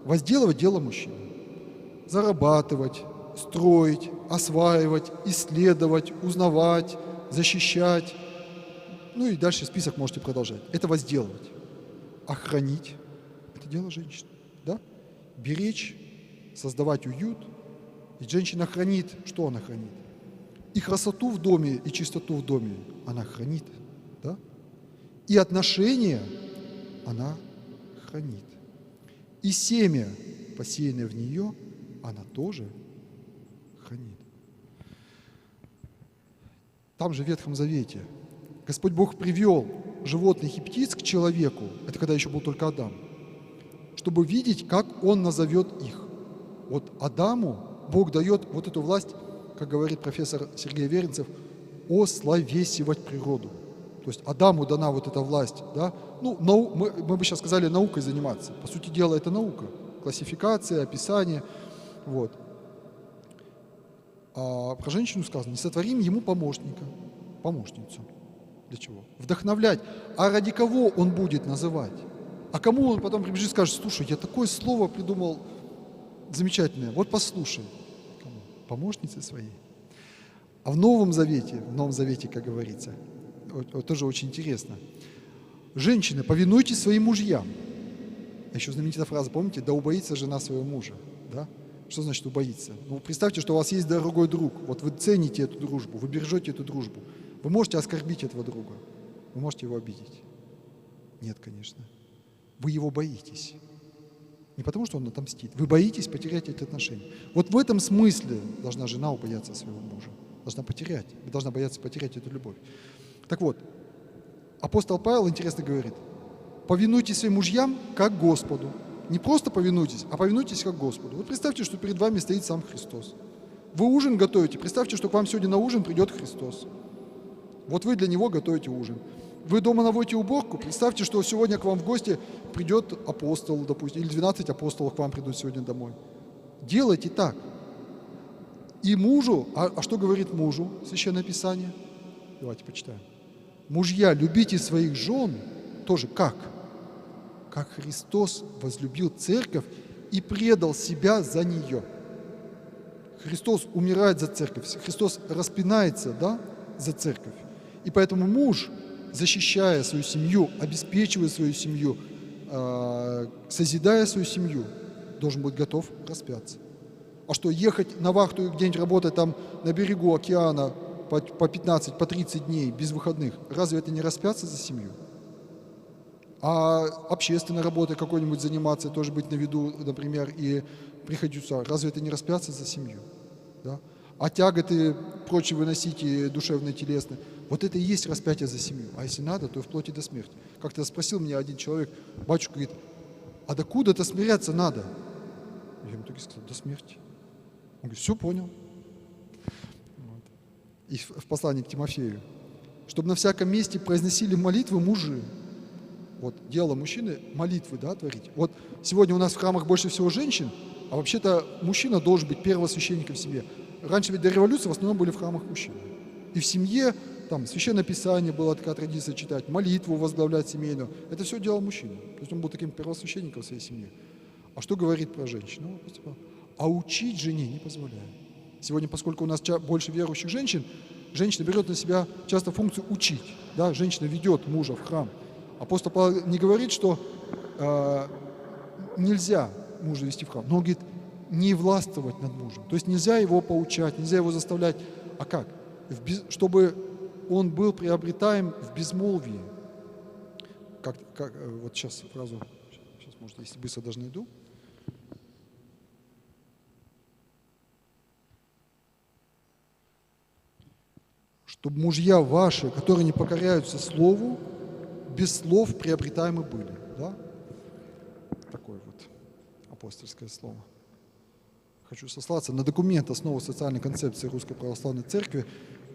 возделывать – дело мужчины. Зарабатывать, строить, осваивать, исследовать, узнавать, защищать. Ну и дальше список можете продолжать. Это возделывать. А хранить – это дело женщины. Да? Беречь, создавать уют. Ведь женщина хранит, что она хранит? И красоту в доме, и чистоту в доме она хранит. Да? И отношения она хранит. И семя, посеянное в нее, она тоже хранит. Там же в Ветхом Завете Господь Бог привел животных и птиц к человеку, это когда еще был только Адам, чтобы видеть, как он назовет их. Вот Адаму Бог дает вот эту власть, как говорит профессор Сергей Веренцев, ословесивать природу. То есть Адаму дана вот эта власть. Да? Ну, мы бы сейчас сказали наукой заниматься. По сути дела, это наука. Классификация, описание. Вот. А про женщину сказано, не сотворим ему помощника, помощницу. Для чего? Вдохновлять. А ради кого он будет называть? А кому он потом прибежит и скажет, слушай, я такое слово придумал замечательное, вот послушай. Кому? Помощнице своей. А в Новом Завете, как говорится, вот тоже очень интересно. Женщины, повинуйтесь своим мужьям. А еще знаменитая фраза, помните, да убоится жена своего мужа. Да? Что значит убоится? Ну, представьте, что у вас есть дорогой друг, вот вы цените эту дружбу, вы бережете эту дружбу. Вы можете оскорбить этого друга, вы можете его обидеть. Нет, конечно. Вы его боитесь. Не потому, что он отомстит. Вы боитесь потерять эти отношения. Вот в этом смысле должна жена убояться своего мужа. Должна бояться потерять эту любовь. Так вот, апостол Павел интересно говорит, повинуйтесь своим мужьям как Господу. Не просто повинуйтесь, а повинуйтесь как Господу. Вот представьте, что перед вами стоит сам Христос. Вы ужин готовите, представьте, что к вам сегодня на ужин придет Христос. Вот вы для Него готовите ужин. Вы дома наводите уборку, представьте, что сегодня к вам в гости придет апостол, допустим, или 12 апостолов к вам придут сегодня домой. Делайте так. И мужу, а что говорит мужу Священное Писание? Давайте почитаем. Мужья, любите своих жен тоже как? Как Христос возлюбил церковь и предал себя за нее. Христос умирает за церковь, Христос распинается, да, за церковь. И поэтому муж, защищая свою семью, обеспечивая свою семью, созидая свою семью, должен быть готов распяться. А что, ехать на вахту где-нибудь работать там на берегу океана по 15, по 30 дней без выходных, разве это не распяться за семью? А общественной работой какой-нибудь заниматься, тоже быть на виду, например, и приходить сюда, разве это не распяться за семью? Да? А тяготы прочие выносить и душевные, телесные, вот это и есть распятие за семью. А если надо, то и вплоть и до смерти. Как-то спросил меня один человек, батюшка говорит, а докуда-то смиряться надо? Я ему только сказал, до смерти. Он говорит, все понял. Вот. И в послании к Тимофею, чтобы на всяком месте произносили молитвы мужи. Вот дело мужчины молитвы, да, творить. Вот сегодня у нас в храмах больше всего женщин, а вообще-то мужчина должен быть первосвященником в семье. Раньше ведь до революции в основном были в храмах мужчины. И в семье там Священное Писание была такая традиция читать, молитву возглавлять семейную. Это все делал мужчина. То есть он был таким первосвященником в своей семье. А что говорит про женщину? А учить жене не позволяет. Сегодня, поскольку у нас больше верующих женщин, женщина берет на себя часто функцию учить. Да? Женщина ведет мужа в храм. Апостол Павел не говорит, что нельзя мужа вести в храм, но он говорит, не властвовать над мужем. То есть нельзя его поучать, нельзя его заставлять. А как? Чтобы он был приобретаем в безмолвии. Вот сейчас фразу, сейчас, может, если быстро даже найду. Чтобы мужья ваши, которые не покоряются слову, без слов приобретаемы были. Да? Такое вот апостольское слово. Хочу сослаться на документ «Основы социальной концепции Русской Православной Церкви».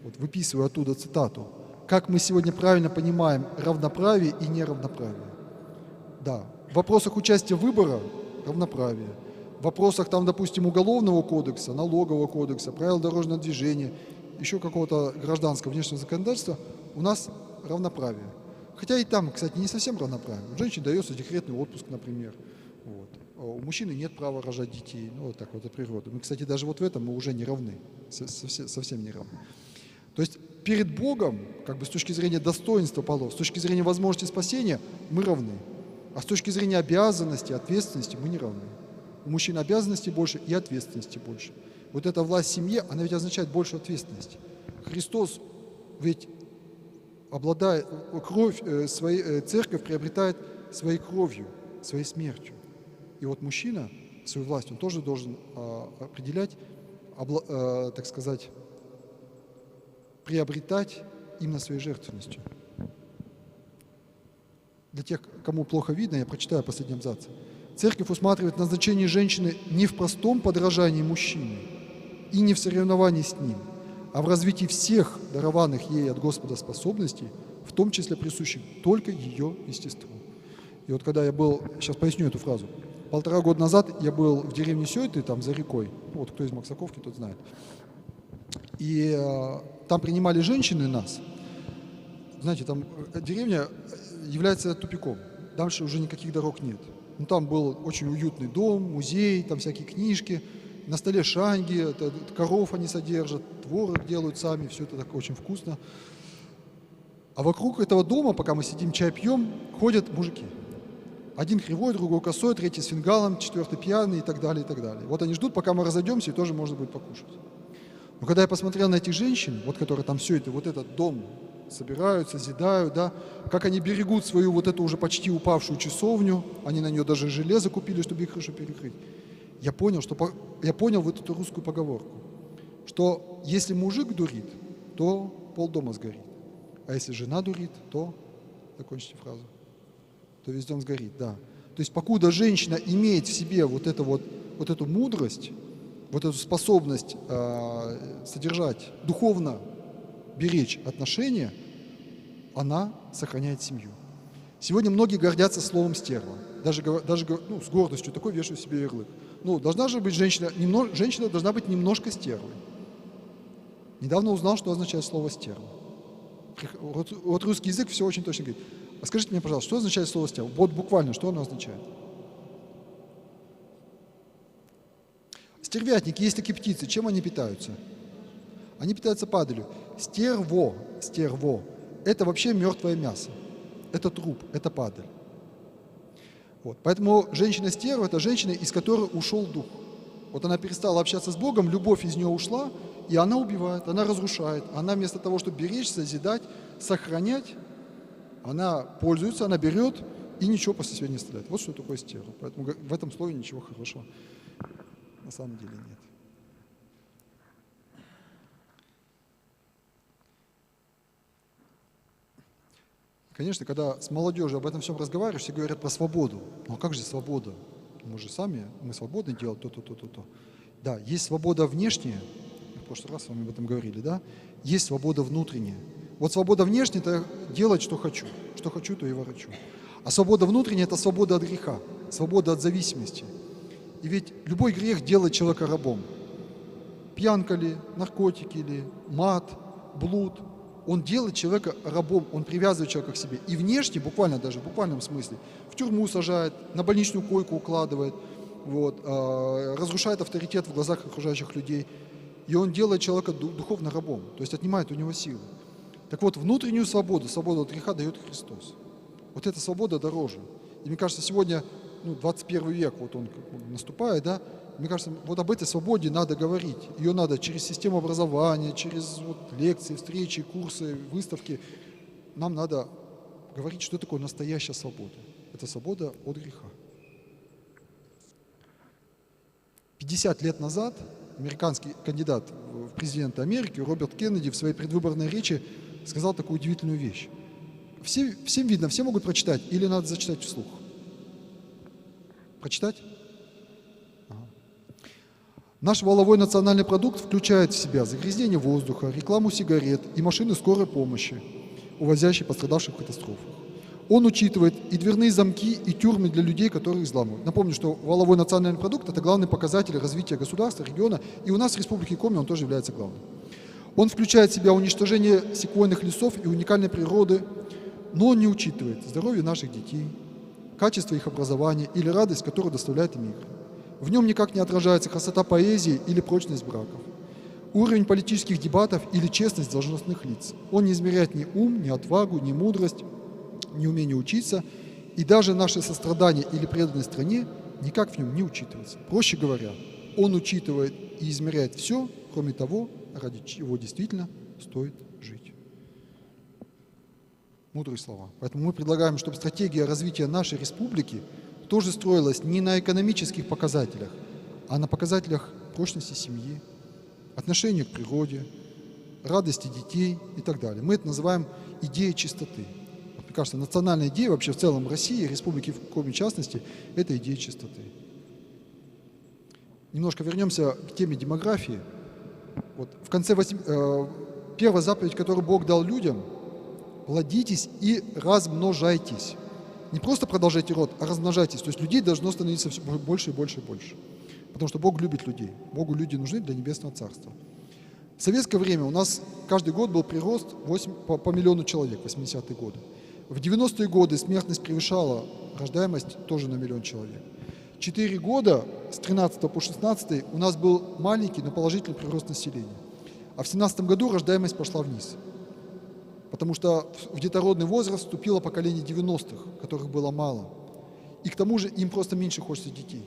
Вот выписываю оттуда цитату. «Как мы сегодня правильно понимаем равноправие и неравноправие?» Да, в вопросах участия выбора – равноправие. В вопросах, там, допустим, Уголовного кодекса, Налогового кодекса, правил дорожного движения, еще какого-то гражданского внешнего законодательства у нас равноправие. Хотя и там, кстати, не совсем равноправие. У женщин дается декретный отпуск, например. Вот. У мужчины нет права рожать детей. Ну, вот так вот от природы. Мы, кстати, даже вот в этом мы уже не равны. Совсем не равны. То есть перед Богом, как бы с точки зрения достоинства полов, с точки зрения возможности спасения, мы равны. А с точки зрения обязанности, ответственности мы не равны. У мужчин обязанностей больше и ответственности больше. Вот эта власть в семье, она ведь означает большую ответственность. Христос ведь церковь приобретает своей кровью, своей смертью. И вот мужчина свою власть, он тоже должен определять, так сказать, приобретать именно своей жертвенностью. Для тех, кому плохо видно, я прочитаю последний абзац. Церковь усматривает назначение женщины не в простом подражании мужчине и не в соревновании с ним, а в развитии всех дарованных ей от Господа способностей, в том числе присущих только ее естеству. И вот когда я был, сейчас поясню эту фразу, 1,5 года назад я был в деревне Сёйты, там за рекой, вот кто из Максаковки, тот знает. И там принимали женщины нас. Знаете, там деревня является тупиком, дальше уже никаких дорог нет. Ну, там был очень уютный дом, музей, там всякие книжки, на столе шанги, коров они содержат, творог делают сами, все это так очень вкусно. А вокруг этого дома, пока мы сидим, чай пьем, ходят мужики. Один кривой, другой косой, третий с фингалом, четвертый пьяный и так далее, и так далее. Вот они ждут, пока мы разойдемся, и тоже можно будет покушать. Но когда я посмотрел на этих женщин, вот которые там все это, вот этот дом собирают, созидают, да, как они берегут свою вот эту уже почти упавшую часовню, они на нее даже железо купили, чтобы их крышу перекрыть. Я понял вот эту русскую поговорку, что если мужик дурит, то полдома сгорит. А если жена дурит, то, закончите фразу, то весь дом сгорит, да. То есть покуда женщина имеет в себе вот эту мудрость, вот эту способность содержать, духовно беречь отношения, она сохраняет семью. Сегодня многие гордятся словом «стерва». Даже с гордостью такой вешают себе ярлык. Должна же быть женщина должна быть немножко стервой. Недавно узнал, что означает слово «стерва». Вот русский язык все очень точно говорит. А скажите мне, пожалуйста, что означает слово «стерва»? Вот буквально, что оно означает? Стервятники, есть такие птицы, чем они питаются? Они питаются падалью. Стерво, это вообще мертвое мясо. Это труп, это падаль. Вот. Поэтому женщина-стерва – это женщина, из которой ушел дух. Вот она перестала общаться с Богом, любовь из нее ушла, и она убивает, она разрушает. Она вместо того, чтобы беречь, созидать, сохранять, она пользуется, она берет и ничего после себя не оставляет. Вот что такое стерва. Поэтому в этом слове ничего хорошего на самом деле нет. Конечно, когда с молодежью об этом всем разговариваешь, все говорят про свободу. Ну а как же свобода? Мы свободны делать то. Да, есть свобода внешняя, в прошлый раз с вами об этом говорили, да? Есть свобода внутренняя. Вот свобода внешняя – это делать, что хочу, то и ворочу. А свобода внутренняя – это свобода от греха, свобода от зависимости. И ведь любой грех делает человека рабом. Пьянка ли, наркотики ли, мат, блуд – он делает человека рабом, он привязывает человека к себе. И внешне, буквально даже, в буквальном смысле, в тюрьму сажает, на больничную койку укладывает, разрушает авторитет в глазах окружающих людей. И он делает человека духовно рабом, то есть отнимает у него силы. Так вот, внутреннюю свободу от греха дает Христос. Вот эта свобода дороже. И мне кажется, сегодня, 21 век, вот он наступает, да, мне кажется, вот об этой свободе надо говорить. Ее надо через систему образования, через лекции, встречи, курсы, выставки. Нам надо говорить, что такое настоящая свобода. Это свобода от греха. 50 лет назад американский кандидат в президенты Америки Роберт Кеннеди в своей предвыборной речи сказал такую удивительную вещь. Всем видно, все могут прочитать, или надо зачитать вслух? Прочитать? Наш валовой национальный продукт включает в себя загрязнение воздуха, рекламу сигарет и машины скорой помощи, увозящие пострадавших в катастрофах. Он учитывает и дверные замки, и тюрьмы для людей, которые их взламывают. Напомню, что валовой национальный продукт – это главный показатель развития государства, региона, и у нас в Республике Коми он тоже является главным. Он включает в себя уничтожение секвойных лесов и уникальной природы, но он не учитывает здоровье наших детей, качество их образования или радость, которую доставляет им игры. В нем никак не отражается красота поэзии или прочность браков, уровень политических дебатов или честность должностных лиц. Он не измеряет ни ум, ни отвагу, ни мудрость, ни умение учиться, и даже наше сострадание или преданность стране никак в нем не учитывается. Проще говоря, он учитывает и измеряет все, кроме того, ради чего действительно стоит жить. Мудрые слова. Поэтому мы предлагаем, чтобы стратегия развития нашей республики тоже строилась не на экономических показателях, а на показателях прочности семьи, отношения к природе, радости детей и так далее. Мы это называем идеей чистоты. Вот, мне кажется, национальная идея вообще в целом России, республики в Коми в частности, это идея чистоты. Немножко вернемся к теме демографии. Вот, в конце первая заповедь, которую Бог дал людям: плодитесь и размножайтесь. Не просто продолжайте род, а размножайтесь. То есть людей должно становиться все больше и больше и больше. Потому что Бог любит людей. Богу люди нужны для Небесного Царства. В советское время у нас каждый год был прирост по миллиону человек, 80-е годы. В 90-е годы смертность превышала рождаемость тоже на миллион человек. 4 года, с 13 по 16 у нас был маленький, но положительный прирост населения. А в 17 году рождаемость пошла вниз. Потому что в детородный возраст вступило поколение 90-х, которых было мало. И к тому же им просто меньше хочется детей.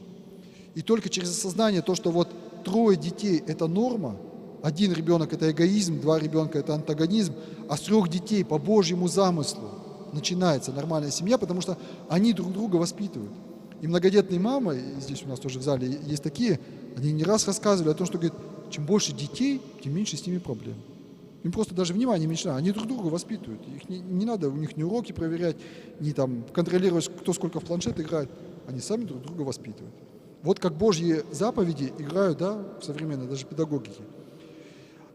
И только через осознание то, что вот 3 детей – это норма, 1 ребенок – это эгоизм, 2 ребенка – это антагонизм, а с 3 детей по Божьему замыслу начинается нормальная семья, потому что они друг друга воспитывают. И многодетные мамы, и здесь у нас тоже в зале есть такие, они не раз рассказывали о том, что, говорят, чем больше детей, тем меньше с ними проблем. Им просто даже внимание меньше надо. Они друг друга воспитывают. Их не надо, у них ни уроки проверять, ни там контролировать, кто сколько в планшет играет. Они сами друг друга воспитывают. Вот как Божьи заповеди играют, да, в современной даже педагогике.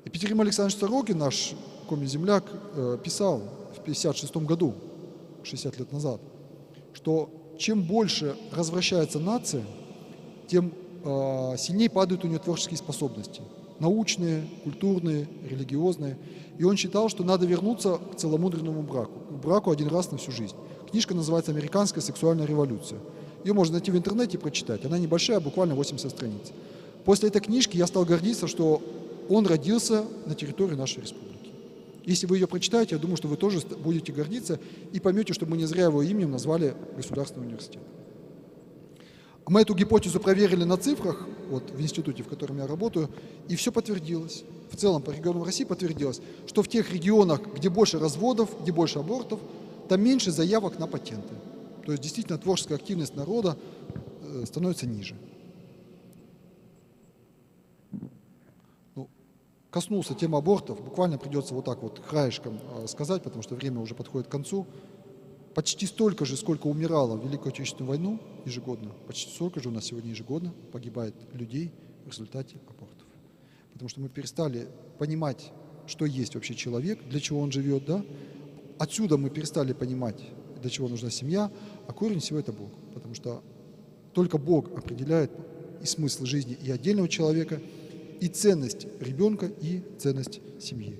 Екатерин Александрович Сорокин, наш коми-земляк, писал в 1956 году, 60 лет назад, что чем больше развращается нация, тем сильнее падают у нее творческие способности. Научные, культурные, религиозные. И он считал, что надо вернуться к целомудренному браку. К браку один раз на всю жизнь. Книжка называется «Американская сексуальная революция». Ее можно найти в интернете и прочитать. Она небольшая, буквально 80 страниц. После этой книжки я стал гордиться, что он родился на территории нашей республики. Если вы ее прочитаете, я думаю, что вы тоже будете гордиться и поймете, что мы не зря его именем назвали Государственный университет. Мы эту гипотезу проверили на цифрах, вот в институте, в котором я работаю, и все подтвердилось. В целом по регионам России подтвердилось, что в тех регионах, где больше разводов, где больше абортов, там меньше заявок на патенты. То есть действительно творческая активность народа становится ниже. Ну, коснулся темы абортов, буквально придется вот так вот краешком сказать, потому что время уже подходит к концу. Почти столько же, сколько умирало в Великую Отечественную войну ежегодно, почти столько же у нас сегодня ежегодно погибает людей в результате абортов. Потому что мы перестали понимать, что есть вообще человек, для чего он живет, да? Отсюда мы перестали понимать, для чего нужна семья, а корень всего это Бог. Потому что только Бог определяет и смысл жизни и отдельного человека, и ценность ребенка, и ценность семьи.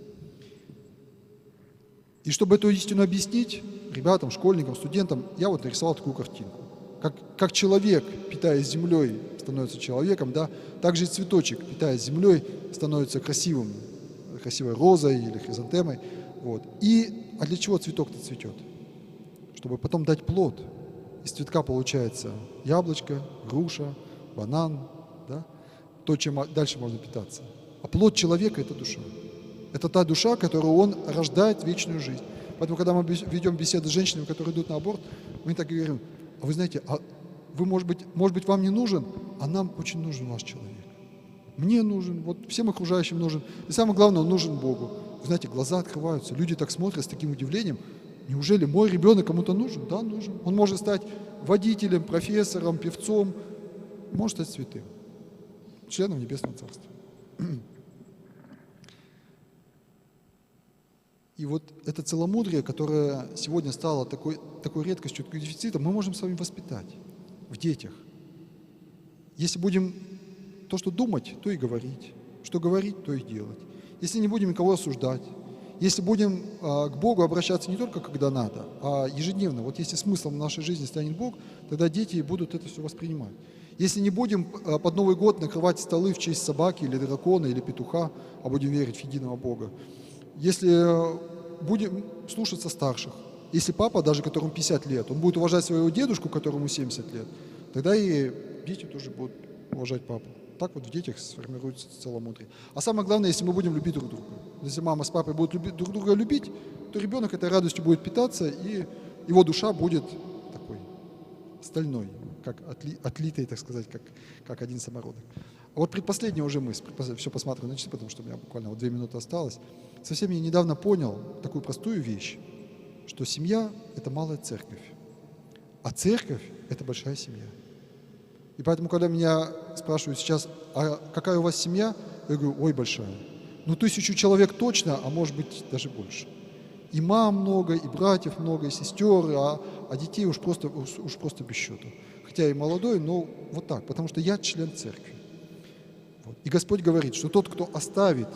И чтобы эту истину объяснить ребятам, школьникам, студентам, я вот нарисовал такую картинку. Как человек, питаясь землей, становится человеком, да, так же и цветочек, питаясь землей, становится красивым, красивой розой или хризантемой. Вот. А для чего цветок-то цветет? Чтобы потом дать плод. Из цветка получается яблочко, груша, банан, да? То, чем дальше можно питаться. А плод человека – это душа. Это та душа, которую он рождает в вечную жизнь. Поэтому, когда мы ведем беседы с женщинами, которые идут на аборт, мы так и говорим: а вы знаете, вы, может быть, вам не нужен, а нам очень нужен ваш человек. Мне нужен, вот всем окружающим нужен. И самое главное, он нужен Богу. Вы знаете, глаза открываются, люди так смотрят с таким удивлением. Неужели мой ребенок кому-то нужен? Да, нужен. Он может стать водителем, профессором, певцом, может стать святым, членом Небесного Царства. И вот это целомудрие, которое сегодня стало такой редкостью, такой дефицитом, мы можем с вами воспитать в детях. Если будем то, что думать, то и говорить, что говорить, то и делать. Если не будем никого осуждать, если будем к Богу обращаться не только когда надо, а ежедневно. Вот если смыслом нашей жизни станет Бог, тогда дети будут это все воспринимать. Если не будем под Новый год накрывать столы в честь собаки или дракона или петуха, а будем верить в единого Бога. Если будем слушаться старших, если папа, даже которому 50 лет, он будет уважать своего дедушку, которому 70 лет, тогда и дети тоже будут уважать папу. Так вот в детях сформируется целомудрие. А самое главное, если мы будем любить друг друга. Если мама с папой будут друг друга любить, то ребенок этой радостью будет питаться, и его душа будет такой стальной, как отлитой, так сказать, как один самородок. А вот предпоследняя уже мысль, все посмотрю на часы, потому что у меня буквально вот 2 минуты осталось. Совсем я недавно понял такую простую вещь, что семья – это малая церковь, а церковь – это большая семья. И поэтому, когда меня спрашивают сейчас, а какая у вас семья, я говорю, ой, большая. Ну, 1000 человек точно, а может быть даже больше. И мам много, и братьев много, и сестер, а детей уж просто без счета. Хотя и молодой, но вот так, потому что я член церкви. Вот. И Господь говорит, что тот, кто оставит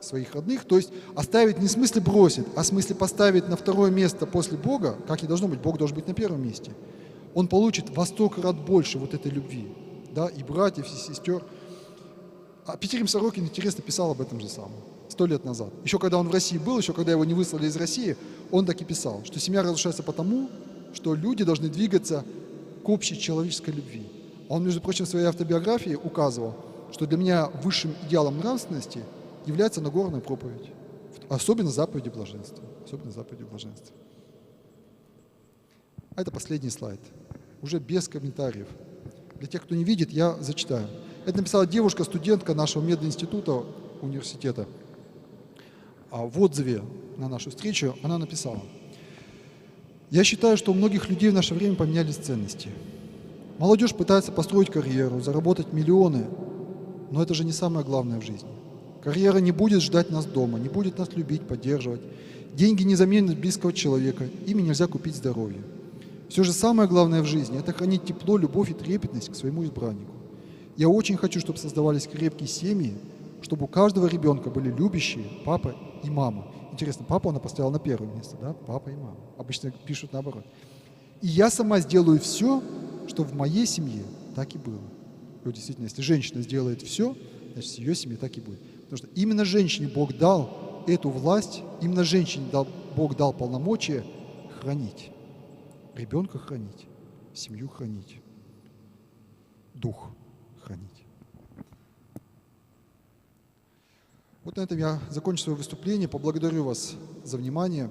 своих родных, то есть оставить не в смысле бросит, а в смысле поставить на второе место после Бога, как и должно быть, Бог должен быть на первом месте, он получит во 100 крат больше вот этой любви, да, и братьев, и сестер. А Петерим Сорокин интересно писал об этом же самом 100 лет назад. Еще когда он в России был, еще когда его не выслали из России, он так и писал, что семья разрушается потому, что люди должны двигаться к общей человеческой любви. А он, между прочим, в своей автобиографии указывал, что для меня высшим идеалом нравственности является Нагорная проповедь, особенно заповеди блаженства. А это последний слайд, уже без комментариев. Для тех, кто не видит, я зачитаю. Это написала девушка, студентка нашего мединститута университета. В отзыве на нашу встречу она написала: «Я считаю, что у многих людей в наше время поменялись ценности. Молодежь пытается построить карьеру, заработать миллионы, но это же не самое главное в жизни. Карьера не будет ждать нас дома, не будет нас любить, поддерживать. Деньги не заменят близкого человека, ими нельзя купить здоровье. Все же самое главное в жизни – это хранить тепло, любовь и трепетность к своему избраннику. Я очень хочу, чтобы создавались крепкие семьи, чтобы у каждого ребенка были любящие папа и мама». Интересно, папу она поставила на первое место, да? Папа и мама. Обычно пишут наоборот. «И я сама сделаю все, чтобы в моей семье так и было». И вот действительно, если женщина сделает все, значит, в ее семье так и будет. Потому что именно женщине Бог дал эту власть, именно женщине Бог дал полномочия хранить. Ребенка хранить, семью хранить, дух хранить. Вот на этом я закончу свое выступление. Поблагодарю вас за внимание.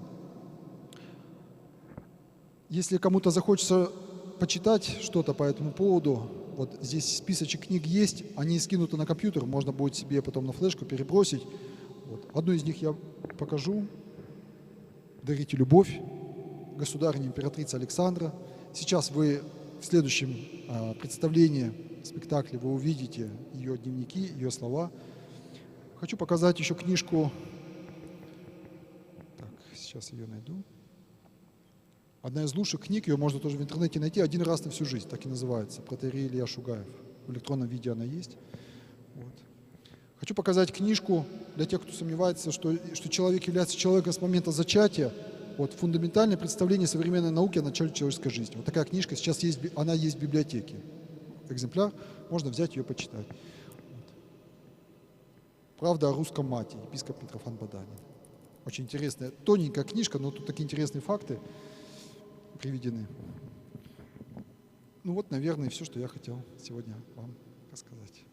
Если кому-то захочется почитать что-то по этому поводу, вот здесь списочек книг есть, они скинуты на компьютер, можно будет себе потом на флешку перебросить. Вот. Одну из них я покажу. «Дарите любовь», государыня императрица Александра. Сейчас вы в следующем представлении, спектакле, вы увидите ее дневники, ее слова. Хочу показать еще книжку. Так, сейчас ее найду. Одна из лучших книг, ее можно тоже в интернете найти, «Один раз на всю жизнь», так и называется, протоиерей Илья Шугаев. В электронном виде она есть. Вот. Хочу показать книжку для тех, кто сомневается, что человек является человеком с момента зачатия. Вот, фундаментальное представление современной науки о начале человеческой жизни. Вот такая книжка сейчас есть, она есть в библиотеке. Экземпляр, можно взять ее почитать. Вот. «Правда о русском мате», епископ Митрофан Баданин. Очень интересная, тоненькая книжка, но тут такие интересные факты приведены. Ну вот, наверное, все, что я хотел сегодня вам рассказать.